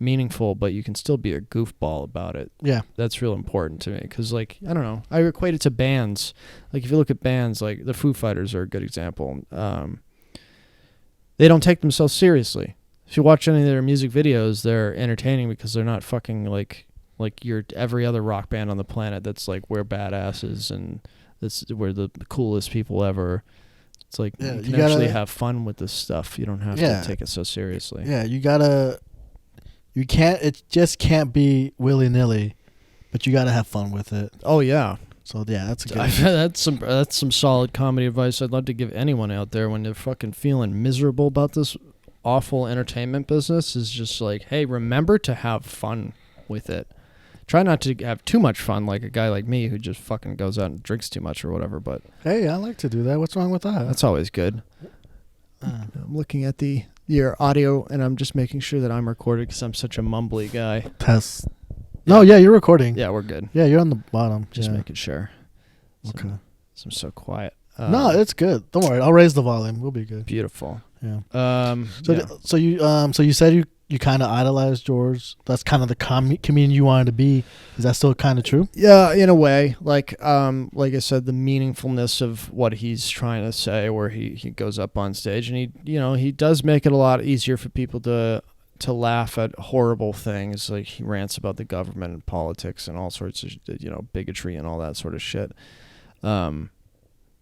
meaningful, but you can still be a goofball about it. Yeah. That's real important to me because, I don't know. I equate it to bands. Like, if you look at bands, like the Foo Fighters are a good example. They don't take themselves seriously. If you watch any of their music videos, they're entertaining because they're not fucking like your every other rock band on the planet that's like, we're badasses and we're the coolest people ever. It's like, you can actually have fun with this stuff. You don't have to take it so seriously. Yeah, it just can't be willy-nilly, but you gotta have fun with it. Oh yeah. So yeah, that's a good that's some solid comedy advice I'd love to give anyone out there when they're fucking feeling miserable about this awful entertainment business. Is just like, hey, remember to have fun with it. Try not to have too much fun like a guy like me who just fucking goes out and drinks too much or whatever. But hey, I like to do that. What's wrong with that? That's always good. I'm looking at your audio, and I'm just making sure that I'm recorded because I'm such a mumbly guy. Test. No, yeah, you're recording. Yeah, we're good. Yeah, you're on the bottom. Just making sure. Okay. So I'm so quiet. No, it's good. Don't worry. I'll raise the volume. We'll be good. Beautiful. Yeah. So you said you kind of idolized George. That's kind of the comedian you wanted to be. Is that still kind of true? Yeah, in a way. Like I said, the meaningfulness of what he's trying to say, where he goes up on stage and he does make it a lot easier for people to laugh at horrible things. Like, he rants about the government and politics and all sorts of bigotry and all that sort of shit.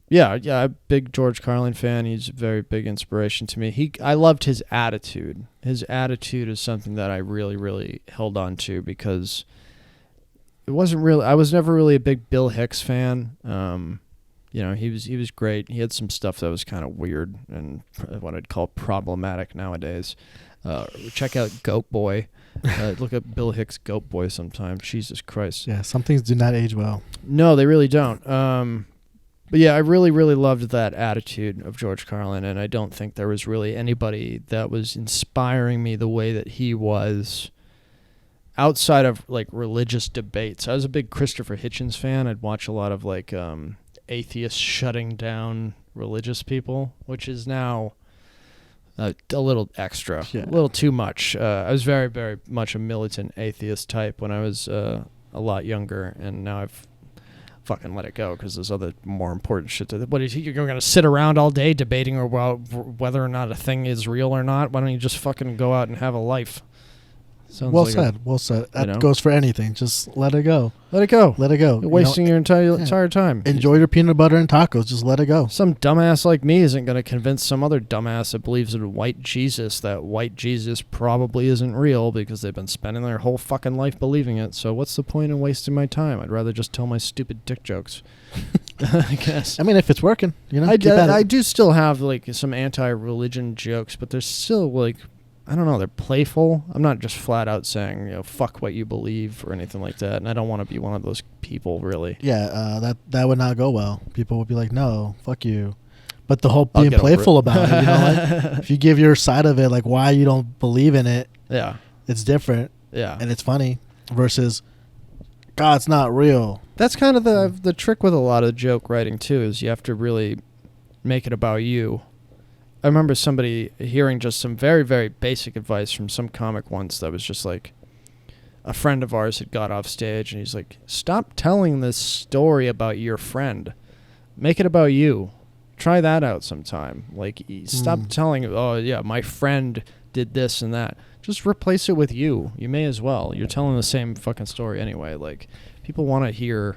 Yeah, I'm a big George Carlin fan. He's a very big inspiration to me. I loved his attitude. His attitude is something that I really, really held on to because I was never really a big Bill Hicks fan. He was great. He had some stuff that was kind of weird and what I'd call problematic nowadays. Check out Goat Boy. Look at Bill Hicks' Goat Boy sometime. Jesus Christ. Yeah, some things do not age well. No, they really don't. But yeah, I really, really loved that attitude of George Carlin, and I don't think there was really anybody that was inspiring me the way that he was outside of, like, religious debates. I was a big Christopher Hitchens fan. I'd watch a lot of, like, atheists shutting down religious people, which is now a little extra, a little too much. I was very, very much a militant atheist type when I was a lot younger, and now I've fucking let it go because there's other more important shit to what is you're going to sit around all day debating about whether or not a thing is real or not? Why don't you just fucking go out and have a life? Sounds well said. That goes for anything. Just let it go. Let it go. You're wasting your entire time. Enjoy your peanut butter and tacos. Just let it go. Some dumbass like me isn't going to convince some other dumbass that believes in white Jesus that white Jesus probably isn't real because they've been spending their whole fucking life believing it. So what's the point in wasting my time? I'd rather just tell my stupid dick jokes. I guess. I mean, if it's working, I do still have like some anti-religion jokes, but there's still like, I don't know, they're playful. I'm not just flat out saying, fuck what you believe or anything like that. And I don't want to be one of those people, really. Yeah, that would not go well. People would be like, no, fuck you. But the whole being playful about it, like, if you give your side of it, like why you don't believe in it, it's different. Yeah. And it's funny versus God's not real. That's kind of the trick with a lot of joke writing, too, is you have to really make it about you. I remember somebody hearing just some very, very basic advice from some comic once that was just like, a friend of ours had got off stage and he's like, stop telling this story about your friend. Make it about you. Try that out sometime. Like, stop telling, oh, yeah, my friend did this and that. Just replace it with you. You may as well. You're telling the same fucking story anyway. Like, people want to hear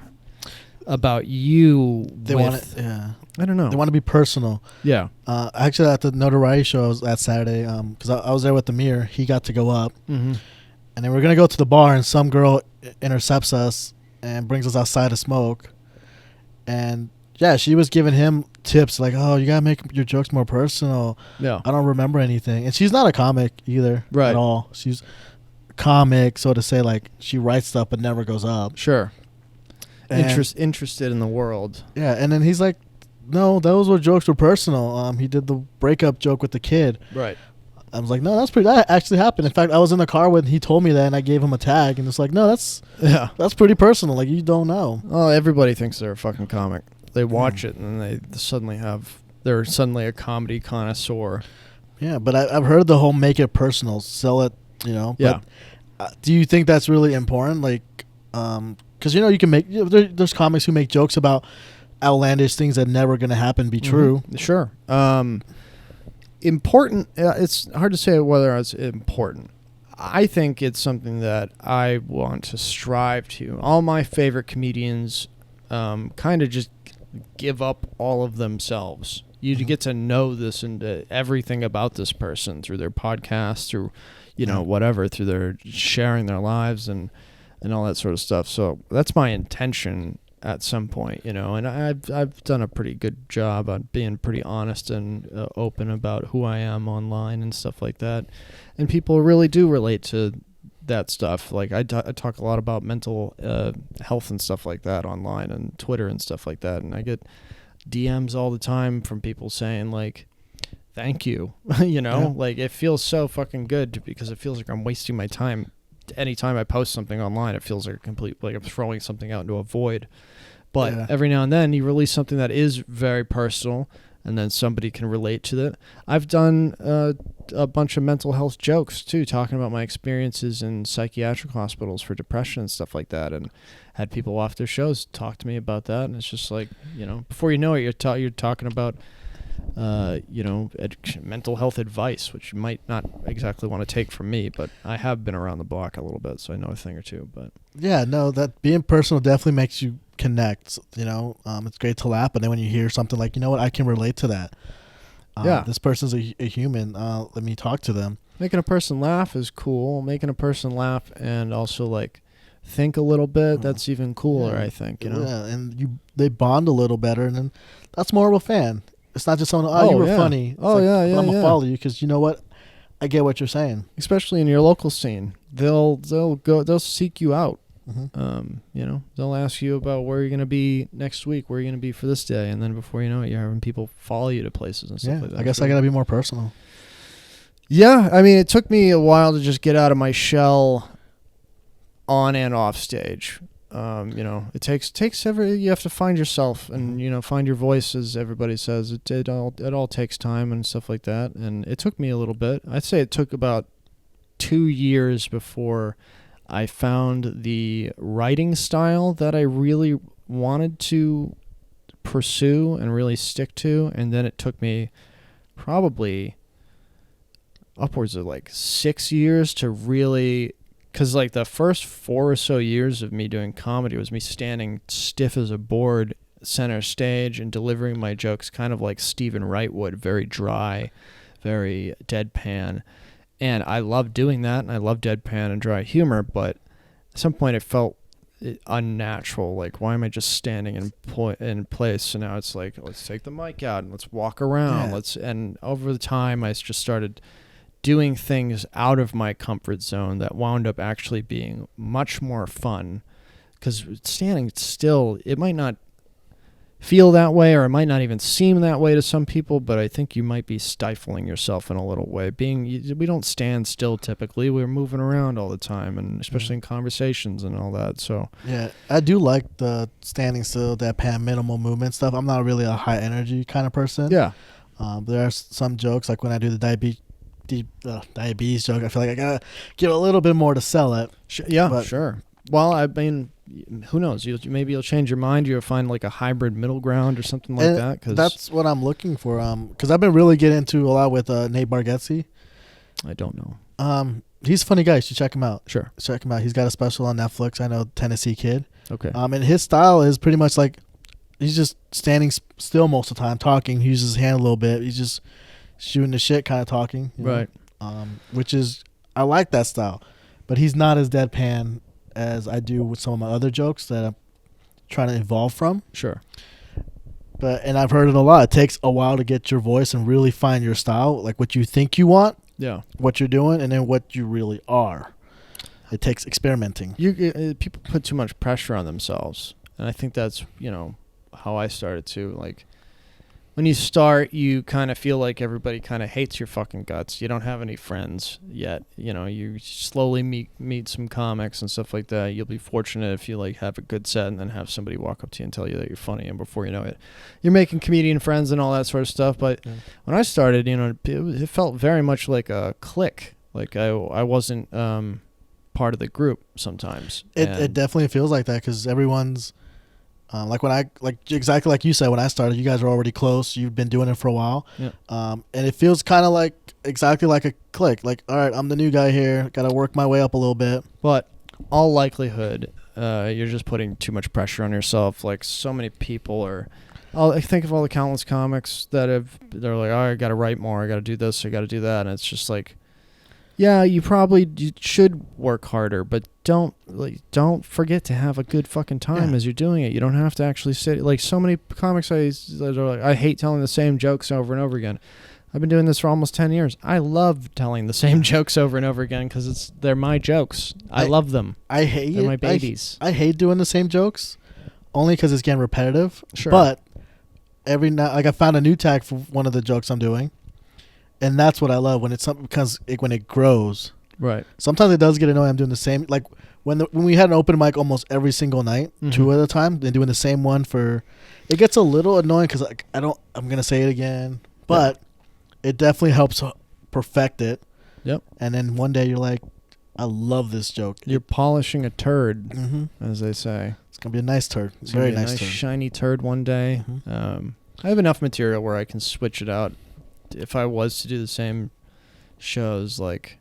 about you. They want it, yeah. I don't know. They want to be personal. Yeah. Actually, at the Notoriety show I was at Saturday, because I was there with Amir. He got to go up. Mm-hmm. And then we're going to go to the bar, and some girl intercepts us and brings us outside to smoke. And, yeah, she was giving him tips like, oh, you got to make your jokes more personal. Yeah. I don't remember anything. And she's not a comic either at all. She's a comic, so to say, like, she writes stuff but never goes up. Sure. Interested in the world. Yeah, and then he's like, no, those were jokes were personal. He did the breakup joke with the kid. Right. I was like, no, that actually happened. In fact, I was in the car when he told me that, and I gave him a tag, and it's like, no, that's pretty personal. Like, you don't know. Oh, everybody thinks they're a fucking comic. They watch it, and then they're suddenly a comedy connoisseur. Yeah, but I've heard the whole make it personal, sell it, you know. Yeah. But, do you think that's really important? Like, because, you know, you can make, there's comics who make jokes about outlandish things that never going to happen be true. Sure. Important. It's hard to say whether it's important. I think it's something that I want to strive to. All my favorite comedians kind of just give up all of themselves. You get to know this and everything about this person through their podcast, through, you know, whatever, through their sharing their lives and all that sort of stuff. So that's my intention at some point, you know, and I've done a pretty good job on being pretty honest and open about who I am online and stuff like that. And people really do relate to that stuff. Like I talk a lot about mental health and stuff like that online and Twitter and stuff like that. And I get DMs all the time from people saying like, thank you, you know, like it feels so fucking good because it feels like I'm wasting my time. Anytime I post something online, it feels like like I'm throwing something out into a void. But every now and then you release something that is very personal and then somebody can relate to it. I've done a bunch of mental health jokes too, talking about my experiences in psychiatric hospitals for depression and stuff like that, and had people off their shows talk to me about that. And it's just like, you know, before you know it, you're talking about you know, mental health advice, which you might not exactly want to take from me, but I have been around the block a little bit, so I know a thing or two. But yeah, no, that being personal definitely makes you connect. You know, it's great to laugh, but then when you hear something like, you know what, I can relate to that. This person's a human. Let me talk to them. Making a person laugh is cool. Making a person laugh and also like think a little bit, that's even cooler, I think. You know, and they bond a little better, and then that's more of a fan. It's not just someone, you were funny. It's I'm going to follow you because you know what? I get what you're saying. Especially in your local scene. They'll seek you out. You know, they'll ask you about where you're going to be next week, where you're going to be for this day. And then before you know it, you're having people follow you to places and stuff like that. I guess I got to be more personal. Yeah. I mean, it took me a while to just get out of my shell on and off stage. You know, it takes you have to find yourself and, you know, find your voice, as everybody says. It all takes time and stuff like that. And it took me a little bit. I'd say it took about 2 years before I found the writing style that I really wanted to pursue and really stick to. And then it took me probably upwards of like 6 years to really... Because, like, the first 4 or so years of me doing comedy was me standing stiff as a board center stage and delivering my jokes kind of like Stephen Wright would, very dry, very deadpan. And I love doing that, and I love deadpan and dry humor, but at some point it felt unnatural. Like, why am I just standing in place? So now it's like, let's take the mic out and let's walk around. And over the time, I just started doing things out of my comfort zone that wound up actually being much more fun, because standing still, it might not feel that way, or it might not even seem that way to some people, but I think you might be stifling yourself in a little way. We don't stand still typically. We're moving around all the time, and especially in conversations and all that. So yeah, I do like the standing still, that minimal movement stuff. I'm not really a high energy kind of person. Yeah. There are some jokes, like when I do the diabetes joke, I feel like I gotta give a little bit more to sell it. Sure. Well, I mean, who knows? Maybe you'll change your mind. You'll find like a hybrid middle ground or something like that. Cause that's what I'm looking for. Because I've been really getting into a lot with Nate Bargatze. I don't know. He's a funny guy. You should check him out. Sure. Check him out. He's got a special on Netflix. I know, Tennessee Kid. Okay. And his style is pretty much like, he's just standing still most of the time, talking. He uses his hand a little bit. He's just shooting the shit, kind of talking, right? Which is, I like that style, but he's not as deadpan as I do with some of my other jokes that I'm trying to evolve from. Sure. And I've heard it a lot. It takes a while to get your voice and really find your style, like what you think you want, what you're doing, and then what you really are. It takes experimenting. People put too much pressure on themselves, and I think that's, you know, how I started to, like, when you start, you kind of feel like everybody kind of hates your fucking guts. You don't have any friends yet. You know, you slowly meet some comics and stuff like that. You'll be fortunate if you like have a good set and then have somebody walk up to you and tell you that you're funny, and before you know it, you're making comedian friends and all that sort of stuff. But when I started, you know, it felt very much like a clique. Like I wasn't part of the group sometimes. It definitely feels like that because everyone's like when exactly like you said, when I started, you guys were already close. You've been doing it for a while. Yeah. And it feels kind of like exactly like a clique. Like, all right, I'm the new guy here. Got to work my way up a little bit. But all likelihood, you're just putting too much pressure on yourself. Like so many people are. I think of all the countless comics they're like, oh, I got to write more. I got to do this. I got to do that. And it's just like, yeah, you should work harder, but don't forget to have a good fucking time as you're doing it. You don't have to actually sit like so many comics. That are like, I hate telling the same jokes over and over again. I've been doing this for almost 10 years. I love telling the same jokes over and over again because they're my jokes. I love them. They're my babies. I hate doing the same jokes, only because it's getting repetitive. Sure. But every now, like I found a new tag for one of the jokes I'm doing. And that's what I love when it's something because when it grows. Right. Sometimes it does get annoying. I'm doing the same. Like when we had an open mic almost every single night, 2 at a time, and doing the same one for, it gets a little annoying because like I'm gonna say it again, but it definitely helps perfect it. Yep. And then one day you're like, I love this joke. You're polishing a turd, as they say. It's gonna be a nice turd. It's very gonna be nice a turd. shiny turd one day. I have enough material where I can switch it out. If I was to do the same shows, like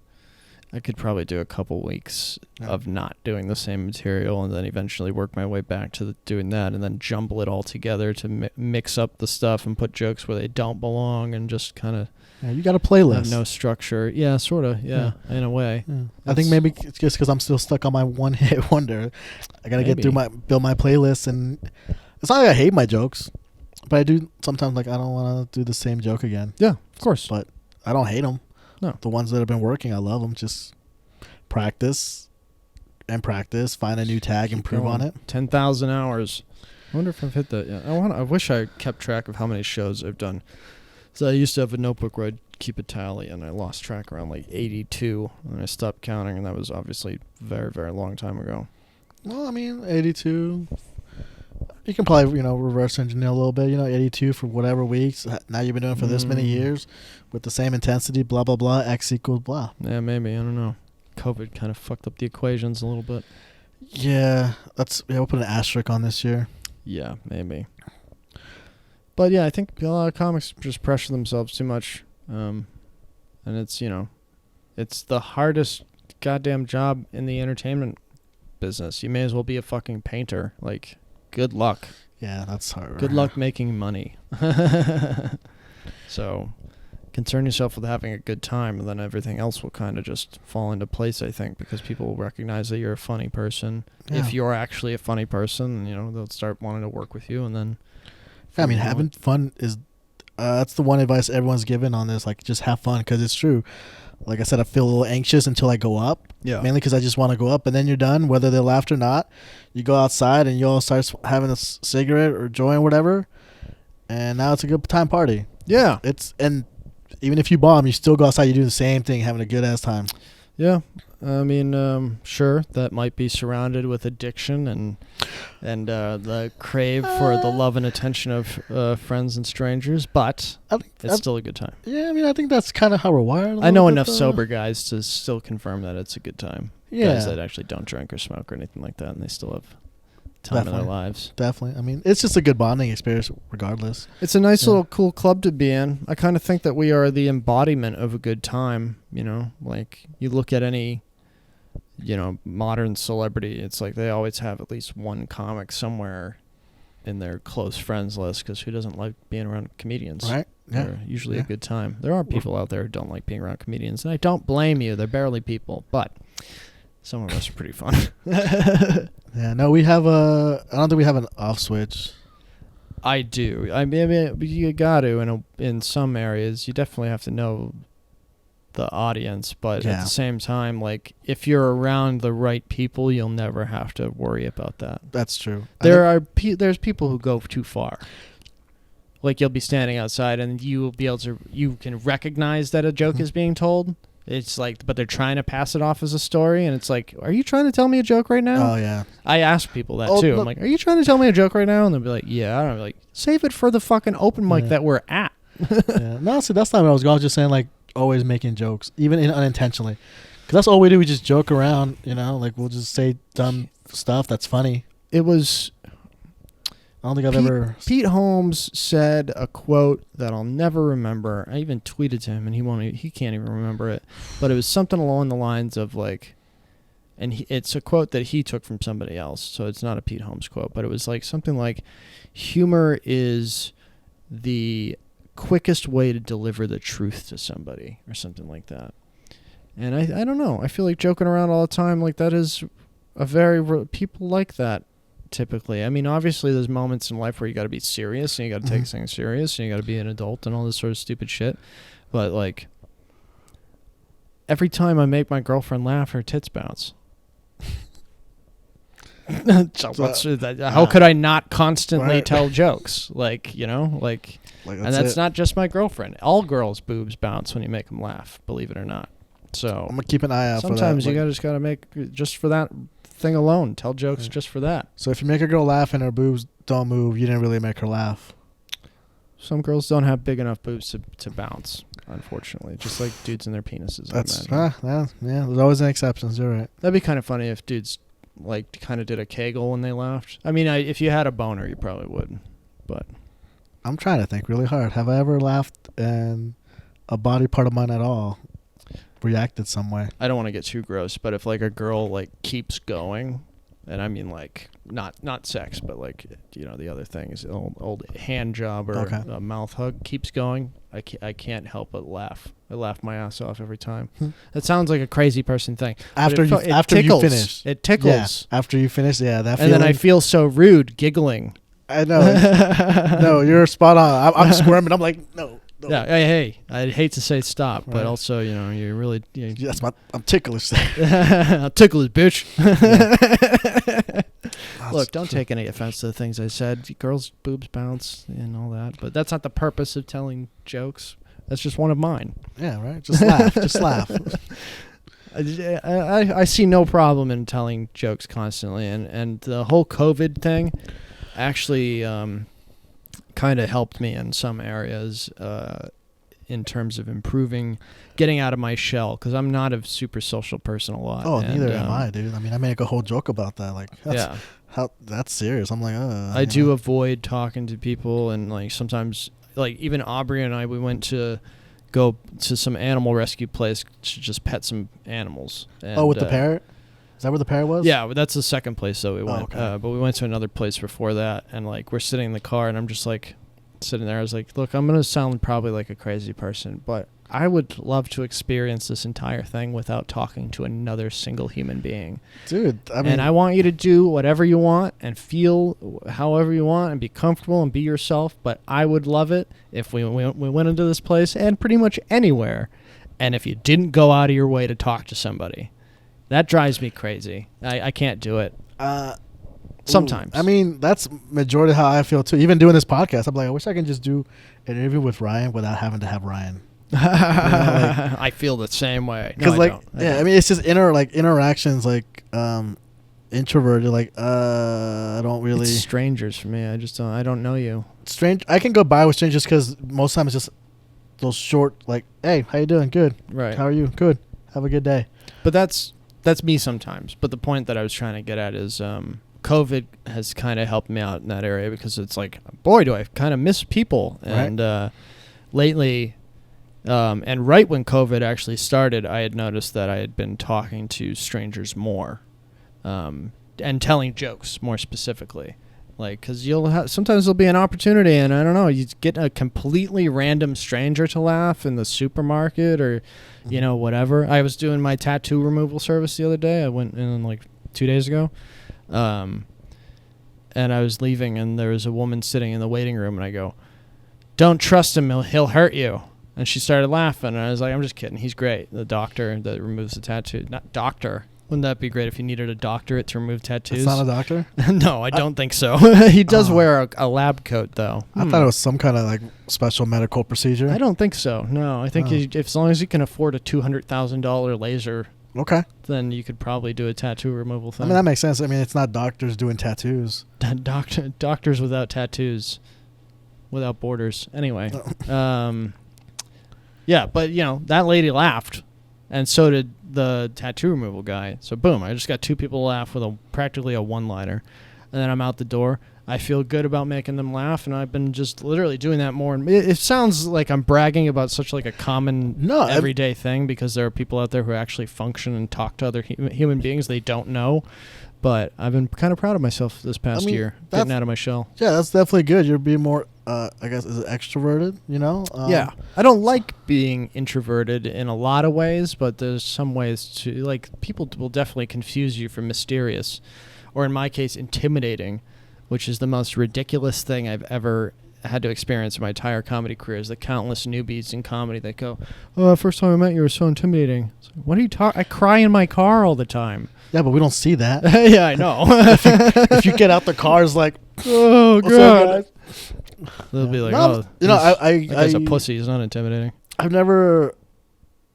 I could probably do a couple weeks of not doing the same material and then eventually work my way back to doing that and then jumble it all together to mix up the stuff and put jokes where they don't belong and just kind of you got a playlist. Have no structure. Yeah, sort of. Yeah, in a way. Yeah. I think maybe it's just because I'm still stuck on my one hit wonder. I got to get through build my playlist, and it's not like I hate my jokes. But I do sometimes, like, I don't want to do the same joke again. Yeah, of course. But I don't hate them. No. The ones that have been working, I love them. Just practice, find a new tag, improve on it. 10,000 hours. I wonder if I've hit that yet. I wish I kept track of how many shows I've done. So I used to have a notebook where I'd keep a tally, and I lost track around, like, 82. And I stopped counting, and that was obviously very, very long time ago. Well, I mean, 82... You can probably, reverse engineer a little bit. 82 for whatever weeks. Now you've been doing it for this many years with the same intensity, blah, blah, blah, X equals blah. Yeah, maybe. I don't know. COVID kind of fucked up the equations a little bit. Yeah. We'll put an asterisk on this year. Yeah, maybe. But, yeah, I think a lot of comics just pressure themselves too much. And it's, it's the hardest goddamn job in the entertainment business. You may as well be a fucking painter. Like... Good luck. Yeah, that's hard. Good luck making money. So, concern yourself with having a good time, and then everything else will kind of just fall into place, I think, because people will recognize that you're a funny person. Yeah. If you're actually a funny person, they'll start wanting to work with you, and then... I mean, having fun is... that's the one advice everyone's given on this. Like, just have fun, because it's true. Like I said, I feel a little anxious until I go up. Yeah. Mainly because I just want to go up, and then you're done, whether they laughed or not. You go outside, and you all start having a cigarette or joint or whatever, and now it's a good time party. Yeah. And even if you bomb, you still go outside, you do the same thing, having a good-ass time. Yeah. I mean, sure, that might be surrounded with addiction and the crave for the love and attention of friends and strangers, but it's still a good time. Yeah, I mean, I think that's kind of how we're wired. I know enough sober guys to still confirm that it's a good time. Yeah. Guys that actually don't drink or smoke or anything like that, and they still have time in their lives. Definitely. I mean, it's just a good bonding experience regardless. It's a nice little cool club to be in. I kind of think that we are the embodiment of a good time, like you look at any... modern celebrity, it's like they always have at least one comic somewhere in their close friends list, because who doesn't like being around comedians? Right. Yeah. They're usually a good time. There are people out there who don't like being around comedians, and I don't blame you. They're barely people, but some of us are pretty fun. Yeah, no, I don't think we have an off switch. I do. I mean, you got to, in some areas, you definitely have to know the audience, but at the same time, like, if you're around the right people, you'll never have to worry about that. That's true. There's people who go too far. Like you'll be standing outside and you will be able to, you can recognize that a joke is being told. It's like, but they're trying to pass it off as a story, and it's like, are you trying to tell me a joke right now? Oh yeah. I ask people that too. Look. I'm like, are you trying to tell me a joke right now? And they'll be like, yeah. I'm like, save it for the fucking open mic that we're at. Yeah. No, see, that's not what I was going. I was just saying, like, always making jokes, even unintentionally, because that's all we do. We just joke around, you know. Like we'll just say dumb stuff that's funny. It was. I don't think I've ever. Pete Holmes said a quote that I'll never remember. I even tweeted to him, and he can't even remember it. But it was something along the lines of like, and it's a quote that he took from somebody else, so it's not a Pete Holmes quote. But it was like something like, "Humor is the quickest way to deliver the truth to somebody," or something like that. And I don't know. I feel like joking around all the time, like that is a very people like that. Typically, I mean, obviously there's moments in life where you got to be serious and you got to take things serious and you got to be an adult and all this sort of stupid shit. But like every time I make my girlfriend laugh, her tits bounce. How could I not constantly tell jokes? Like, you know, like and that's not just my girlfriend. All girls' boobs bounce when you make them laugh, believe it or not. So I'm gonna keep an eye out for that. Sometimes you just gotta make, just for that thing alone, tell jokes just for that. So if you make a girl laugh and her boobs don't move, you didn't really make her laugh. Some girls don't have big enough boobs to bounce, unfortunately. Just like dudes and their penises. Yeah. There's always an exception. You're right. That'd be kind of funny if dudes like kind of did a Kegel when they laughed. I mean, if you had a boner, you probably would. But I'm trying to think really hard. Have I ever laughed and a body part of mine at all reacted some way? I don't want to get too gross, but if like a girl like keeps going, and I mean like not sex, but like, you know, the other thing is old hand job or a mouth hug keeps going, I can't help but laugh. I laugh my ass off every time. That sounds like a crazy person thing. After you finish, it tickles. Yeah, after you finish, that. And feeling, then I feel so rude giggling. I know. No, you're spot on. I'm squirming. I'm like, no. Yeah, hey, I'd hate to say stop, but also, you know, you're really... I'm ticklish. I'm ticklish, bitch. Look, don't take any offense to the things I said. Girls' boobs bounce and all that, but that's not the purpose of telling jokes. That's just one of mine. Yeah, right? Just laugh. Just laugh. I see no problem in telling jokes constantly, and the whole COVID thing actually... kind of helped me in some areas in terms of improving, getting out of my shell, because I'm not a super social person a lot. Oh, neither am I, dude. I mean, I make a whole joke about that. Like, that's serious. I'm like, I do avoid talking to people, and like sometimes, like even Aubrey and I, we went to go to some animal rescue place to just pet some animals. And, with the parrot? Is that where the parrot was? Yeah, that's the second place that we went. Okay. But we went to another place before that, and like we're sitting in the car, and I'm just like sitting there. I was like, look, I'm gonna sound probably like a crazy person, but I would love to experience this entire thing without talking to another single human being. Dude, I mean, and I want you to do whatever you want and feel however you want and be comfortable and be yourself. But I would love it if we went into this place and pretty much anywhere, and if you didn't go out of your way to talk to somebody. That drives me crazy. I can't do it. Sometimes. I mean, that's majority how I feel too. Even doing this podcast, I'm like, I wish I could just do an interview with Ryan without having to have Ryan. You know, like, I feel the same way. Because I mean, it's just interactions, like introverted. Like, I don't really. It's strangers for me. I don't know you. I can go by with strangers because most times it's just those short, like, hey, how you doing? Good. Right. How are you? Good. Have a good day. But that's me sometimes. But the point that I was trying to get at is COVID has kind of helped me out in that area, because it's like, boy, do I kind of miss people. And lately, and right when COVID actually started, I had noticed that I had been talking to strangers more and telling jokes more specifically. Like, because sometimes there'll be an opportunity, and I don't know, you get a completely random stranger to laugh in the supermarket or, you know, whatever. I was doing my tattoo removal service the other day. I went in like 2 days ago, and I was leaving, and there was a woman sitting in the waiting room, and I go, "Don't trust him; he'll hurt you." And she started laughing, and I was like, "I'm just kidding. He's great. The doctor that removes the tattoo, not doctor." Wouldn't that be great if you needed a doctorate to remove tattoos? It's not a doctor? No, I don't think so. He does wear a lab coat, though. I thought it was some kind of like special medical procedure. I don't think so. No, I think if as long as you can afford a $200,000 laser, okay, then you could probably do a tattoo removal thing. I mean, that makes sense. I mean, it's not doctors doing tattoos. Doctors without tattoos, without borders. Anyway, yeah, but that lady laughed, and so did the tattoo removal guy. So boom, I just got two people to laugh with practically a one-liner, and then I'm out the door. I feel good about making them laugh, and I've been just literally doing that more. And it sounds like I'm bragging about such like a common everyday thing, because there are people out there who actually function and talk to other human beings they don't know. But I've been kind of proud of myself this past year, getting out of my shell. Yeah, that's definitely good. You're being more, I guess, is it extroverted, Yeah. I don't like being introverted in a lot of ways, but there's some ways to, like, people will definitely confuse you for mysterious, or in my case, intimidating, which is the most ridiculous thing I've ever had to experience in my entire comedy career. Is the countless newbies in comedy that go, "Oh, first time I met you, were so intimidating." Like, what are you talking? I cry in my car all the time. Yeah, but we don't see that. Yeah, I know. if you get out the car, it's like, oh god. They'll be like, I guy's a pussy. He's not intimidating. I've never,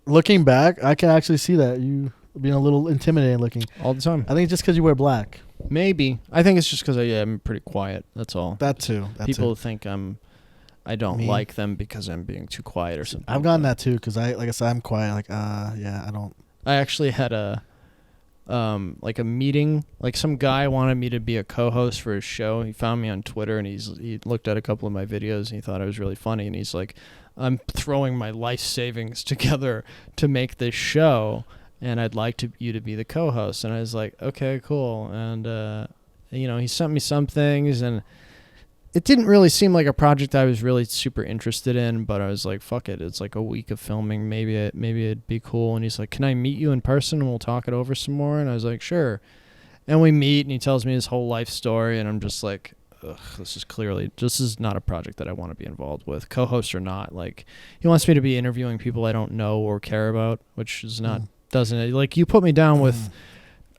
looking back, I can actually see that you being a little intimidating looking all the time. I think it's just because you wear black. Maybe. I think it's just because I'm pretty quiet. That's all. That too. People think I don't like them because I'm being too quiet or something. I've gotten that too, because like I said, I'm quiet. Like, yeah, I don't. I actually had a meeting. Like, some guy wanted me to be a co-host for his show. He found me on Twitter, and he looked at a couple of my videos, and he thought I was really funny. And he's like, "I'm throwing my life savings together to make this show, and I'd like you to be the co-host." And I was like, "Okay, cool." And he sent me some things, and it didn't really seem like a project I was really super interested in, but I was like, fuck it. It's like a week of filming. Maybe it'd be cool. And he's like, "Can I meet you in person and we'll talk it over some more?" And I was like, "Sure." And we meet, and he tells me his whole life story, and I'm just like, ugh, this is not a project that I want to be involved with, co-host or not. Like, he wants me to be interviewing people I don't know or care about, which is not, doesn't, like, you put me down with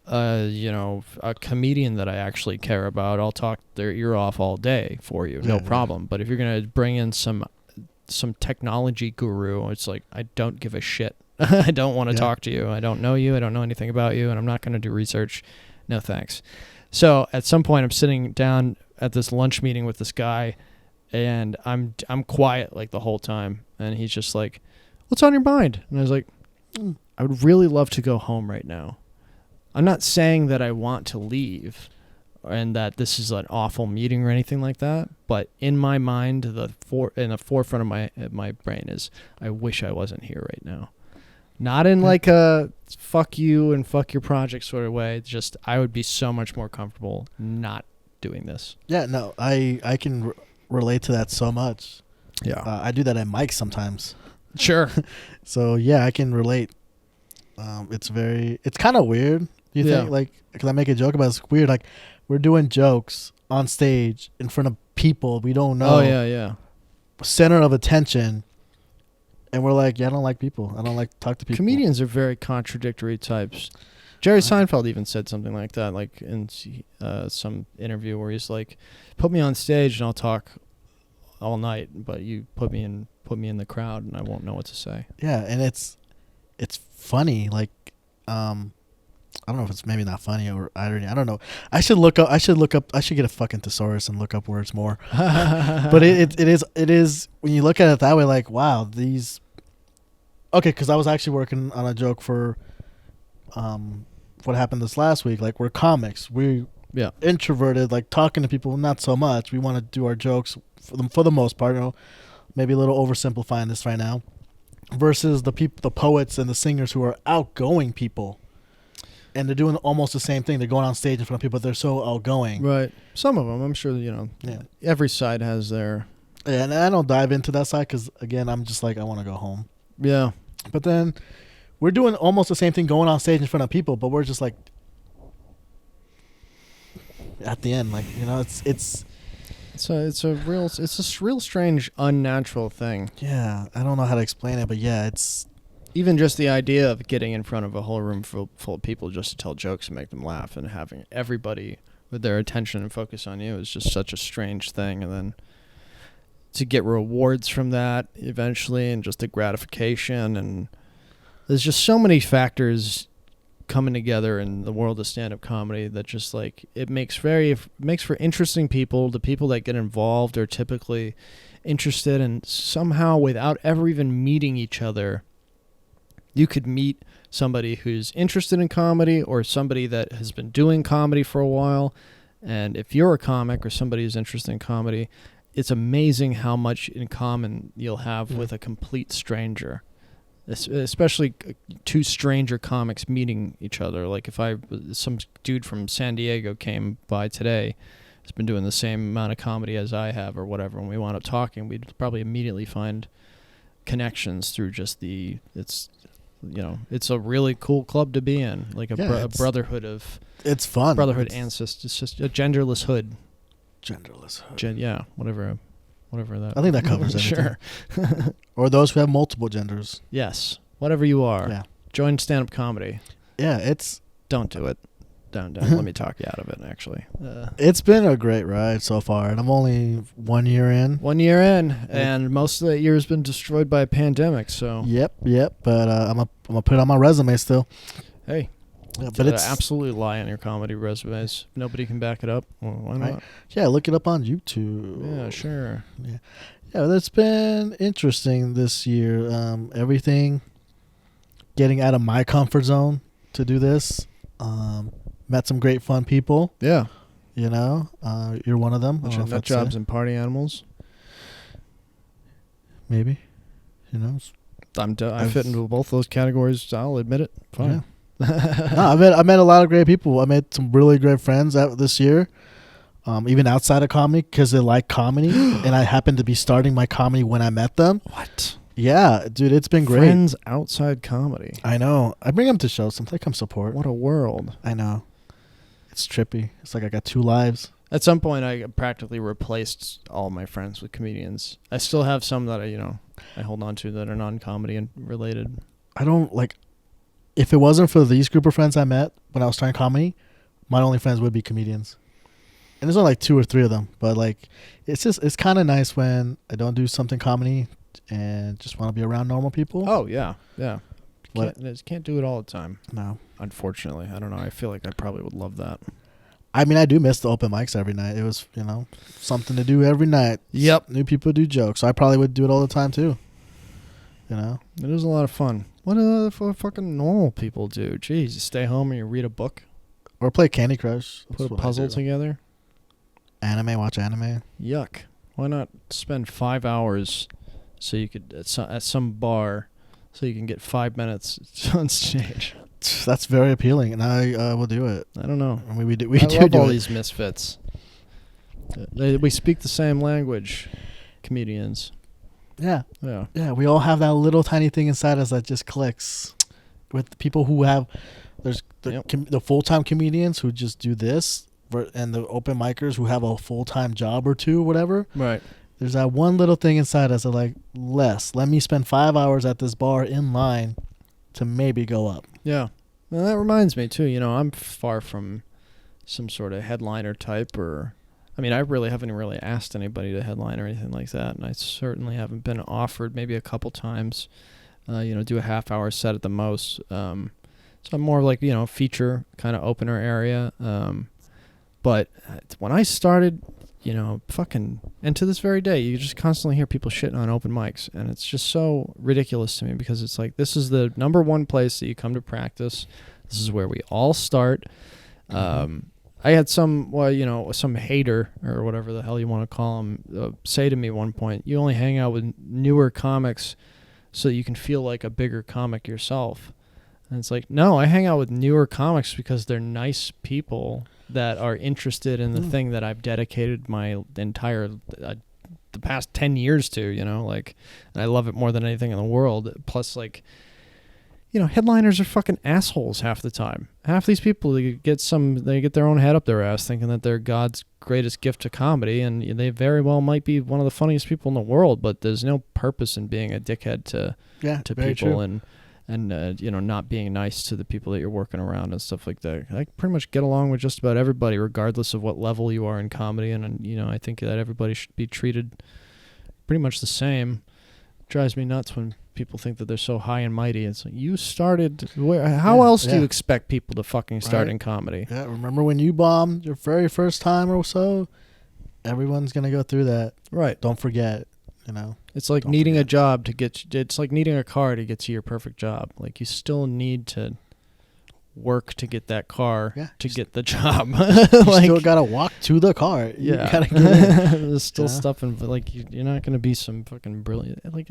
a comedian that I actually care about, I'll talk their ear off all day for you, no problem. But if you're gonna bring in some technology guru, it's like, I don't give a shit. I don't want to talk to you. I don't know you. I don't know anything about you, and I'm not going to do research. No thanks. So at some point, I'm sitting down at this lunch meeting with this guy, and I'm quiet like the whole time, and he's just like, "What's on your mind?" And I was like, "I would really love to go home right now. I'm not saying that I want to leave and that this is an awful meeting or anything like that, but in my mind, in the forefront of my brain is, I wish I wasn't here right now." Not in like a fuck you and fuck your project sort of way. Just, I would be so much more comfortable not doing this. Yeah, no, I can relate to that so much. Yeah. I do that at mics sometimes. Sure. So yeah, I can relate. It's kind of weird. You think, like, because I make a joke about it, it's weird. Like, we're doing jokes on stage in front of people we don't know. Oh yeah. Center of attention. And we're like, yeah, I don't like people. I don't like to talk to people. Comedians are very contradictory types. Jerry Seinfeld even said something like that, like in some interview where he's like, "Put me on stage and I'll talk all night, but you put me in the crowd and I won't know what to say." Yeah, and it's funny. Like, I don't know if it's maybe not funny or irony. I don't know. I should get a fucking thesaurus and look up words more. But it is when you look at it that way, like, wow, these. Okay, because I was actually working on a joke for what happened this last week. Like, we're comics. We introverted, like, talking to people, not so much. We want to do our jokes for the most part. Maybe a little oversimplifying this right now. Versus the poets and the singers who are outgoing people. And they're doing almost the same thing. They're going on stage in front of people, but they're so outgoing. Right. Some of them, I'm sure, every side has their... Yeah, and I don't dive into that side because, again, I'm just like, I want to go home. Yeah. But then we're doing almost the same thing, going on stage in front of people, but we're just like, at the end, like, it's a real strange, unnatural thing. Yeah, I don't know how to explain it, but yeah, it's... even just the idea of getting in front of a whole room full of people just to tell jokes and make them laugh and having everybody with their attention and focus on you is just such a strange thing. And then to get rewards from that eventually and just the gratification, and there's just so many factors coming together in the world of stand-up comedy that just like it makes for interesting people. The people that get involved are typically interested, and somehow without ever even meeting each other, you could meet somebody who's interested in comedy or somebody that has been doing comedy for a while. And if you're a comic or somebody who's interested in comedy, it's amazing how much in common you'll have with a complete stranger. Especially two stranger comics meeting each other. Like if some dude from San Diego came by today, has been doing the same amount of comedy as I have or whatever, and we wound up talking, we'd probably immediately find connections through just it's a really cool club to be in, like a brotherhood of. It's fun. Brotherhood ancestors. It's just a genderless hood. Genderless hood. Whatever that. I think that covers everything. Sure. Or those who have multiple genders. Yes. Whatever you are. Yeah. Join stand-up comedy. Yeah, Don't do it. Don't. Let me talk you out of it, actually. It's been a great ride so far, and I'm only 1 year in. 1 year in, and most of that year has been destroyed by a pandemic, so. Yep. But I'm gonna put it on my resume still. Hey. Yeah, but it's absolutely lie on your comedy resumes. Nobody can back it up. Well, why not? Right? Yeah, look it up on YouTube. Yeah, sure. Yeah, that's been interesting this year. Everything getting out of my comfort zone to do this. Met some great fun people. Yeah. You're one of them. Nut jobs and party animals. Maybe. Who knows? I fit into both those categories. I'll admit it. Fine. Yeah. No, I met a lot of great people. I met some really great friends out this year, even outside of comedy, because they like comedy, and I happened to be starting my comedy when I met them. What? Yeah, dude, it's been great. Friends outside comedy. I know. I bring them to shows. Sometimes they come support. What a world. I know. It's trippy. It's like I got two lives. At some point, I practically replaced all my friends with comedians. I still have some that I hold on to that are non-comedy and related. I don't like. If it wasn't for these group of friends I met when I was starting comedy, my only friends would be comedians. And there's only like 2 or 3 of them. But like, it's kind of nice when I don't do something comedy and just want to be around normal people. Oh, yeah. Yeah. Can't do it all the time. No. Unfortunately. I don't know. I feel like I probably would love that. I mean, I do miss the open mics every night. It was, something to do every night. Yep. New people do jokes. So I probably would do it all the time too. It was a lot of fun. What do fucking normal people do? Jeez, you stay home and you read a book? Or play Candy Crush. Put a puzzle together? Watch anime. Yuck. Why not spend 5 hours so you could at some bar so you can get 5 minutes on stage? That's very appealing, and I will do it. I don't know. I mean, we do love all it. these misfits. We speak the same language, comedians. Yeah. Yeah. We all have that little tiny thing inside us that just clicks. With the people who have, there's the full-time comedians who just do this, and the open micers who have a full-time job or 2 or whatever. Right. There's that one little thing inside us that like, let me spend 5 hours at this bar in line to maybe go up. Yeah. Well, that reminds me too, I'm far from some sort of headliner type I really haven't really asked anybody to headline or anything like that, and I certainly haven't been offered, maybe a couple times, do a half-hour set at the most. So I'm more like, feature kind of opener area. But when I started, and to this very day, you just constantly hear people shitting on open mics, and it's just so ridiculous to me because it's like, this is the number one place that you come to practice. This is where we all start. I had some hater or whatever the hell you want to call him say to me one point, you only hang out with newer comics so you can feel like a bigger comic yourself. And it's like, no, I hang out with newer comics because they're nice people that are interested in the thing that I've dedicated my entire the past 10 years to, and I love it more than anything in the world. Plus, headliners are fucking assholes half the time. Half these people, they get their own head up their ass thinking that they're God's greatest gift to comedy, and they very well might be one of the funniest people in the world, but there's no purpose in being a dickhead to people. True. And and you know, not being nice to the people that you're working around and stuff like that. I pretty much get along with just about everybody, regardless of what level you are in comedy, and you know, I think that everybody should be treated pretty much the same. It drives me nuts when people think that they're so high and mighty. It's like, you started. How else do you expect people to fucking start in comedy? Yeah, remember when you bombed your very first time or so? Everyone's gonna go through that. Right. Don't forget. You know, it's like needing a job to get. It's like needing a car to get to your perfect job. Like, you still need to work to get that car to get the job. You like, still gotta walk to the car. You gotta get in. There's still stuff, and like, you're not gonna be some fucking brilliant. Like,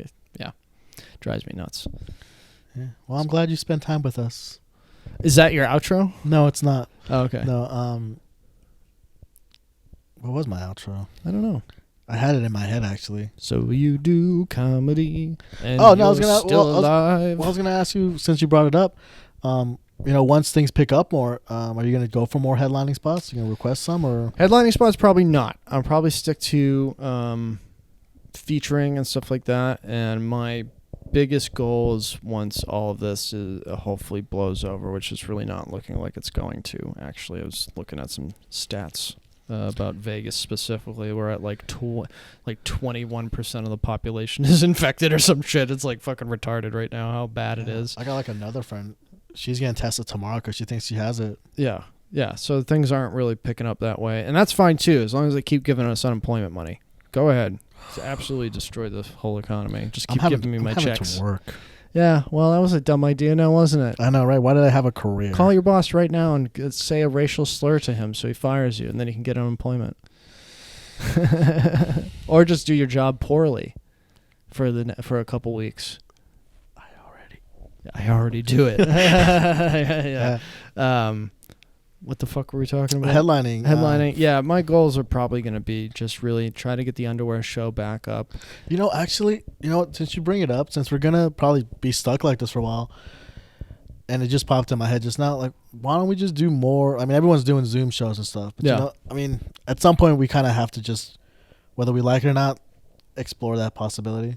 drives me nuts. Yeah. Well, I'm glad you spent time with us. Is that your outro? No, it's not. Oh, okay. No. What was my outro? I don't know. I had it in my head, actually. So you do comedy, and I was gonna ask you, since you brought it up. You know, once things pick up more, are you gonna go for more headlining spots? You gonna request some, or headlining spots? Probably not. I'll probably stick to featuring and stuff like that. And my biggest goal is, once all of this hopefully blows over, which is really not looking like it's going to. Actually, I was looking at some stats. About Vegas specifically, we're at like 21% of the population is infected or some shit. It's like fucking retarded right now how bad it is. I got like another friend. She's getting tested tomorrow because she thinks she has it. Yeah. So things aren't really picking up that way, and that's fine too, as long as they keep giving us unemployment money. Go ahead, absolutely destroy the whole economy. Just keep giving me my checks. To work. Yeah, well, that was a dumb idea now, wasn't it? I know, right? Why did I have a career? Call your boss right now and say a racial slur to him so he fires you, and then he can get unemployment. Or just do your job poorly for a couple weeks. I already do it. Yeah. What the fuck were we talking about? Headlining. Yeah, my goals are probably going to be just really try to get the underwear show back up. You know, actually, since you bring it up, since we're going to probably be stuck like this for a while, and it just popped in my head just now, like, why don't we just do more? I mean, everyone's doing Zoom shows and stuff. But, I mean, at some point we kind of have to just, whether we like it or not, explore that possibility.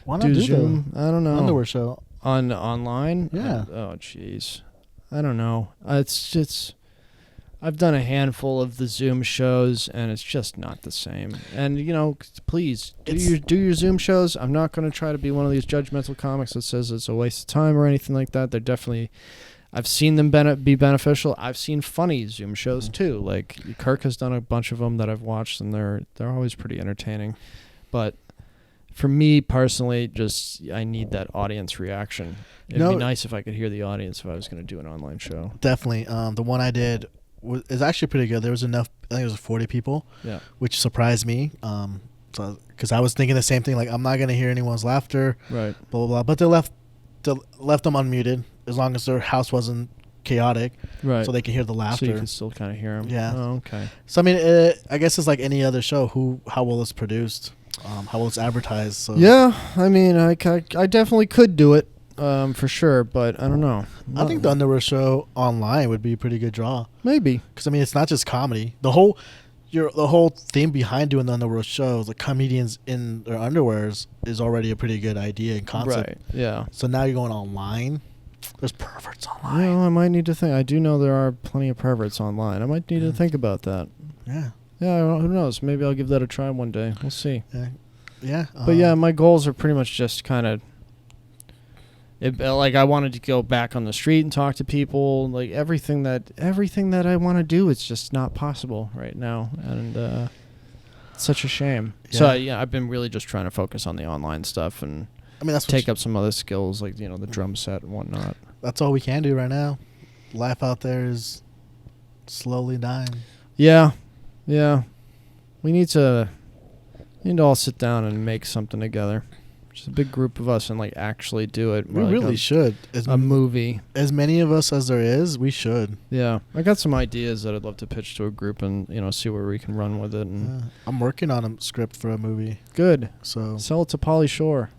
Why not do Zoom? I don't know. Underwear show. Online? Yeah. Oh, jeez. I don't know. I've done a handful of the Zoom shows, and it's just not the same. And, please, do your Zoom shows. I'm not going to try to be one of these judgmental comics that says it's a waste of time or anything like that. They're definitely... I've seen them be beneficial. I've seen funny Zoom shows, too. Like, Kirk has done a bunch of them that I've watched, and they're always pretty entertaining. But for me, personally, I need that audience reaction. It'd be nice if I could hear the audience if I was going to do an online show. Definitely. The one I did... is actually pretty good. There was enough. I think it was 40 people. Yeah. Which surprised me. Because I was thinking the same thing. Like, I'm not gonna hear anyone's laughter. Right. Blah blah blah. But they left them unmuted as long as their house wasn't chaotic. Right. So they could hear the laughter. So you can still kind of hear them. Yeah. Oh, okay. So I mean, I guess it's like any other show. How well it's produced. How well it's advertised. So. Yeah. I mean, I definitely could do it. For sure, but I don't know. I think the Underwear show online would be a pretty good draw. Maybe, because I mean, it's not just comedy. The whole theme behind doing the Underwear show, the comedians in their underwears, is already a pretty good idea and concept. Right. Yeah. So now you're going online. There's perverts online. I might need to think. I do know there are plenty of perverts online. I might need to think about that. Yeah. Yeah. Who knows? Maybe I'll give that a try one day. We'll see. Yeah. But yeah, my goals are pretty much just kind of. I wanted to go back on the street and talk to people. Like everything that I want to do, it's just not possible right now, and it's such a shame. Yeah. So I've been really just trying to focus on the online stuff, and take up some other skills like the drum set and whatnot. That's all we can do right now. Life out there is slowly dying. Yeah. We need to all sit down and make something together. Just a big group of us and actually do it. We really should. A movie. As many of us as there is, we should. Yeah. I got some ideas that I'd love to pitch to a group and, see where we can run with it. And I'm working on a script for a movie. Good. So sell it to Pauly Shore.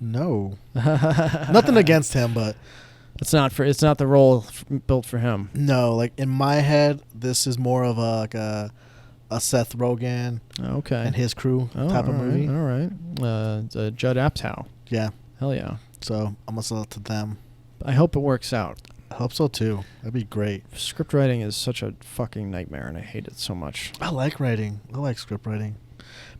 No. Nothing against him, but it's not the role built for him. No, in my head, this is more of a Seth Rogen and his crew type of movie. All right. Judd Apatow. Yeah. Hell yeah. So I'm going to sell it to them. I hope it works out. I hope so too. That'd be great. Script writing is such a fucking nightmare, and I hate it so much. I like writing. I like script writing.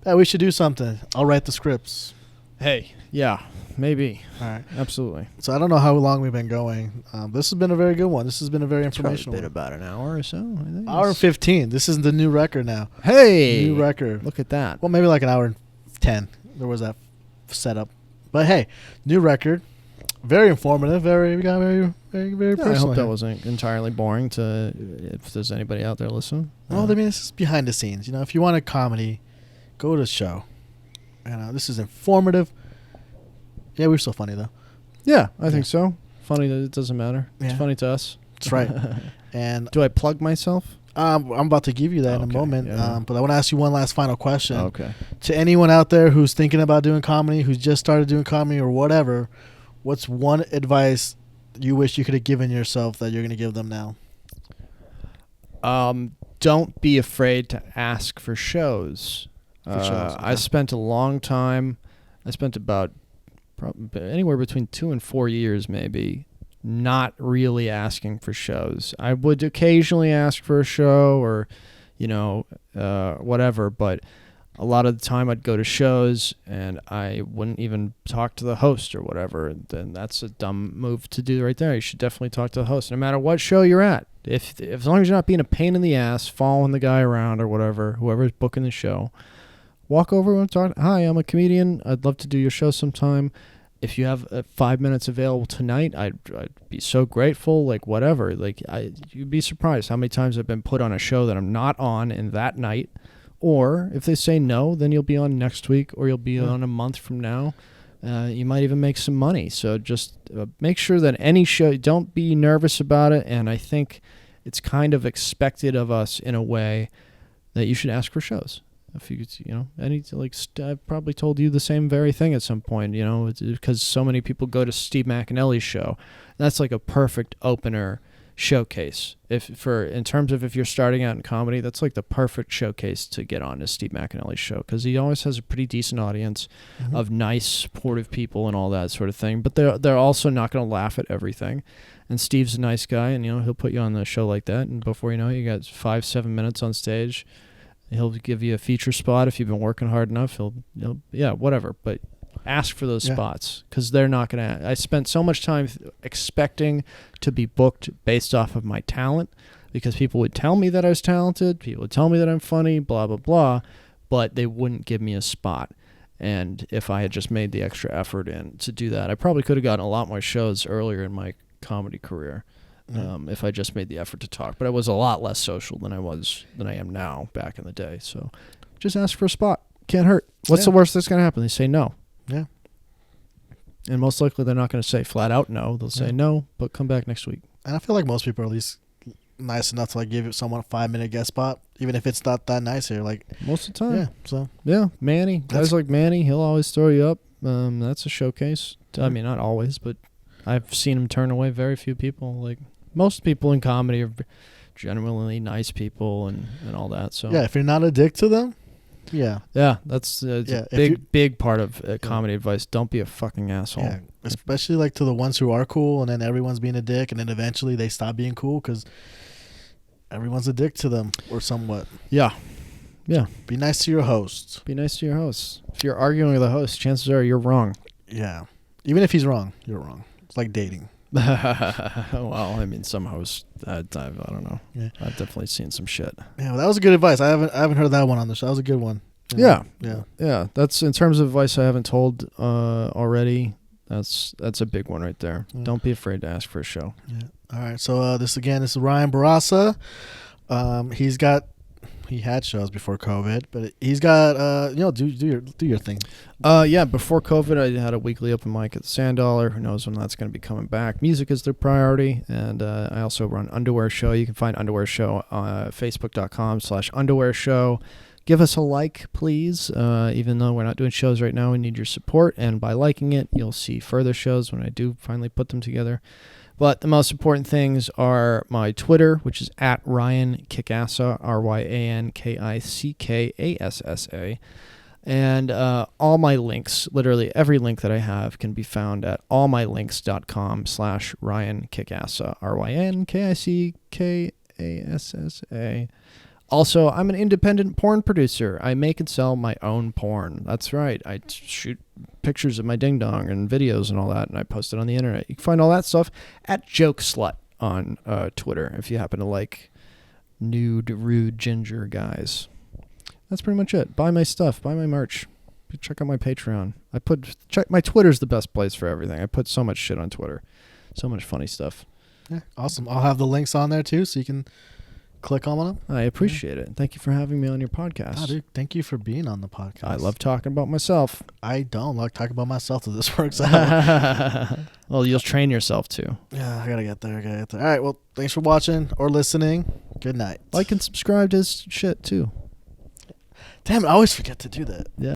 Yeah, we should do something. I'll write the scripts. Hey, yeah, maybe. All right. Absolutely. So I don't know how long we've been going. This has been a very good one. This has been a very It's probably informational been one. about an hour or so. I think. Hour and 15. This is the new record now. Hey, New record. look at that. Well, maybe like an hour and 10. There was that setup. But hey, new record. Very informative. Very personal. I hope that here. wasn't entirely boring to if there's anybody out there listening. Well, I mean, this is behind the scenes. You know, if you want a comedy, go to the show. You know, this is informative. Yeah, we're so funny though. Yeah, I think so. Funny that it doesn't matter. Yeah. It's funny to us. That's right. And Do I plug myself? I'm about to give you that in a Okay, moment. yeah. But I want to ask you one last final question. Okay. To anyone out there who's thinking about doing comedy, who's just started doing comedy or whatever, what's one advice you wish you could have given yourself that you're going to give them now? Don't be afraid to ask for shows. Okay. I spent a long time. I spent about anywhere between 2 and 4 years, maybe, not really asking for shows. I would occasionally ask for a show or, whatever, but a lot of the time I'd go to shows and I wouldn't even talk to the host or whatever. Then that's a dumb move to do right there. You should definitely talk to the host, no matter what show you're at. If as long as you're not being a pain in the ass, following the guy around or whatever, whoever's booking the show, walk over and talk. Hi, I'm a comedian. I'd love to do your show sometime. If you have 5 minutes available tonight, I'd be so grateful. Like whatever. Like you'd be surprised how many times I've been put on a show that I'm not on in that night. Or if they say no, then you'll be on next week or you'll be on a month from now. You might even make some money. So just make sure that any show, don't be nervous about it. And I think it's kind of expected of us in a way that you should ask for shows. If you I've probably told you the same very thing at some point, because so many people go to Steve McAnally's show. That's like a perfect opener showcase. In terms of if you're starting out in comedy, that's like the perfect showcase to get on is Steve McAnally's show, because he always has a pretty decent audience of nice, supportive people and all that sort of thing. But they're also not going to laugh at everything. And Steve's a nice guy, and he'll put you on the show like that. And before you know it, you got 5-7 minutes on stage. He'll give you a feature spot if you've been working hard enough. Whatever. But ask for those spots, because they're not going to. I spent so much time expecting to be booked based off of my talent, because people would tell me that I was talented. People would tell me that I'm funny, blah, blah, blah, but they wouldn't give me a spot. And if I had just made the extra effort in to do that, I probably could have gotten a lot more shows earlier in my comedy career. If I just made the effort to talk. But I was a lot less social than I am now back in the day. So just ask for a spot. Can't hurt. What's the worst that's going to happen? They say no. Yeah. And most likely they're not going to say flat out no. They'll say no, but come back next week. And I feel like most people are at least nice enough to give someone a 5-minute guest spot, even if it's not that nice here. Most of the time. Yeah. So Manny. Guys like Manny, he'll always throw you up. That's a showcase. I mean, not always, but I've seen him turn away very few people. Most people in comedy are genuinely nice people and all that. So yeah, if you're not a dick to them, that's a big part of comedy advice. Don't be a fucking asshole. Yeah, especially to the ones who are cool, and then everyone's being a dick, and then eventually they stop being cool because everyone's a dick to them or somewhat. Yeah. Be nice to your hosts. Be nice to your hosts. If you're arguing with a host, chances are you're wrong. Yeah, even if he's wrong, you're wrong. It's like dating. Well, I mean, some hosts, I don't know. Yeah. I've definitely seen some shit. Yeah, well, that was a good advice. I haven't heard that one on the show. That was a good one. Yeah. That's in terms of advice I haven't told already. That's a big one right there. Yeah. Don't be afraid to ask for a show. Yeah. All right. So this is Ryan Bourassa. He had shows before COVID, but he's got do your thing. Before COVID, I had a weekly open mic at the Sand Dollar. Who knows when that's going to be coming back? Music is their priority, and I also run Underwear Show. You can find Underwear Show on Facebook.com/Underwear Show. Give us a like, please. Even though we're not doing shows right now, we need your support, and by liking it, you'll see further shows when I do finally put them together. But the most important things are my Twitter, which is at Ryan Kicassa, RyanKickassa. And all my links, literally every link that I have, can be found at allmylinks.com/RyanKickassa, RYNKICKASSA. Also, I'm an independent porn producer. I make and sell my own porn. That's right. I shoot pictures of my ding dong and videos and all that, and I post it on the internet. You can find all that stuff at JokeSlut on Twitter if you happen to like nude, rude ginger guys. That's pretty much it. Buy my stuff. Buy my merch. Check out my Patreon. My Twitter's the best place for everything. I put so much shit on Twitter. So much funny stuff. Yeah, awesome. I'll have the links on there too, so you can click on them. I appreciate it. Thank you for having me on your podcast. Oh, dude, thank you for being on the podcast. I love talking about myself. I don't like talking about myself till this works out. Well, you'll train yourself to. Yeah, I gotta get there. All right, well, thanks for watching or listening. Good night. Like and subscribe to his shit too. Damn it, I always forget to do that. Yeah.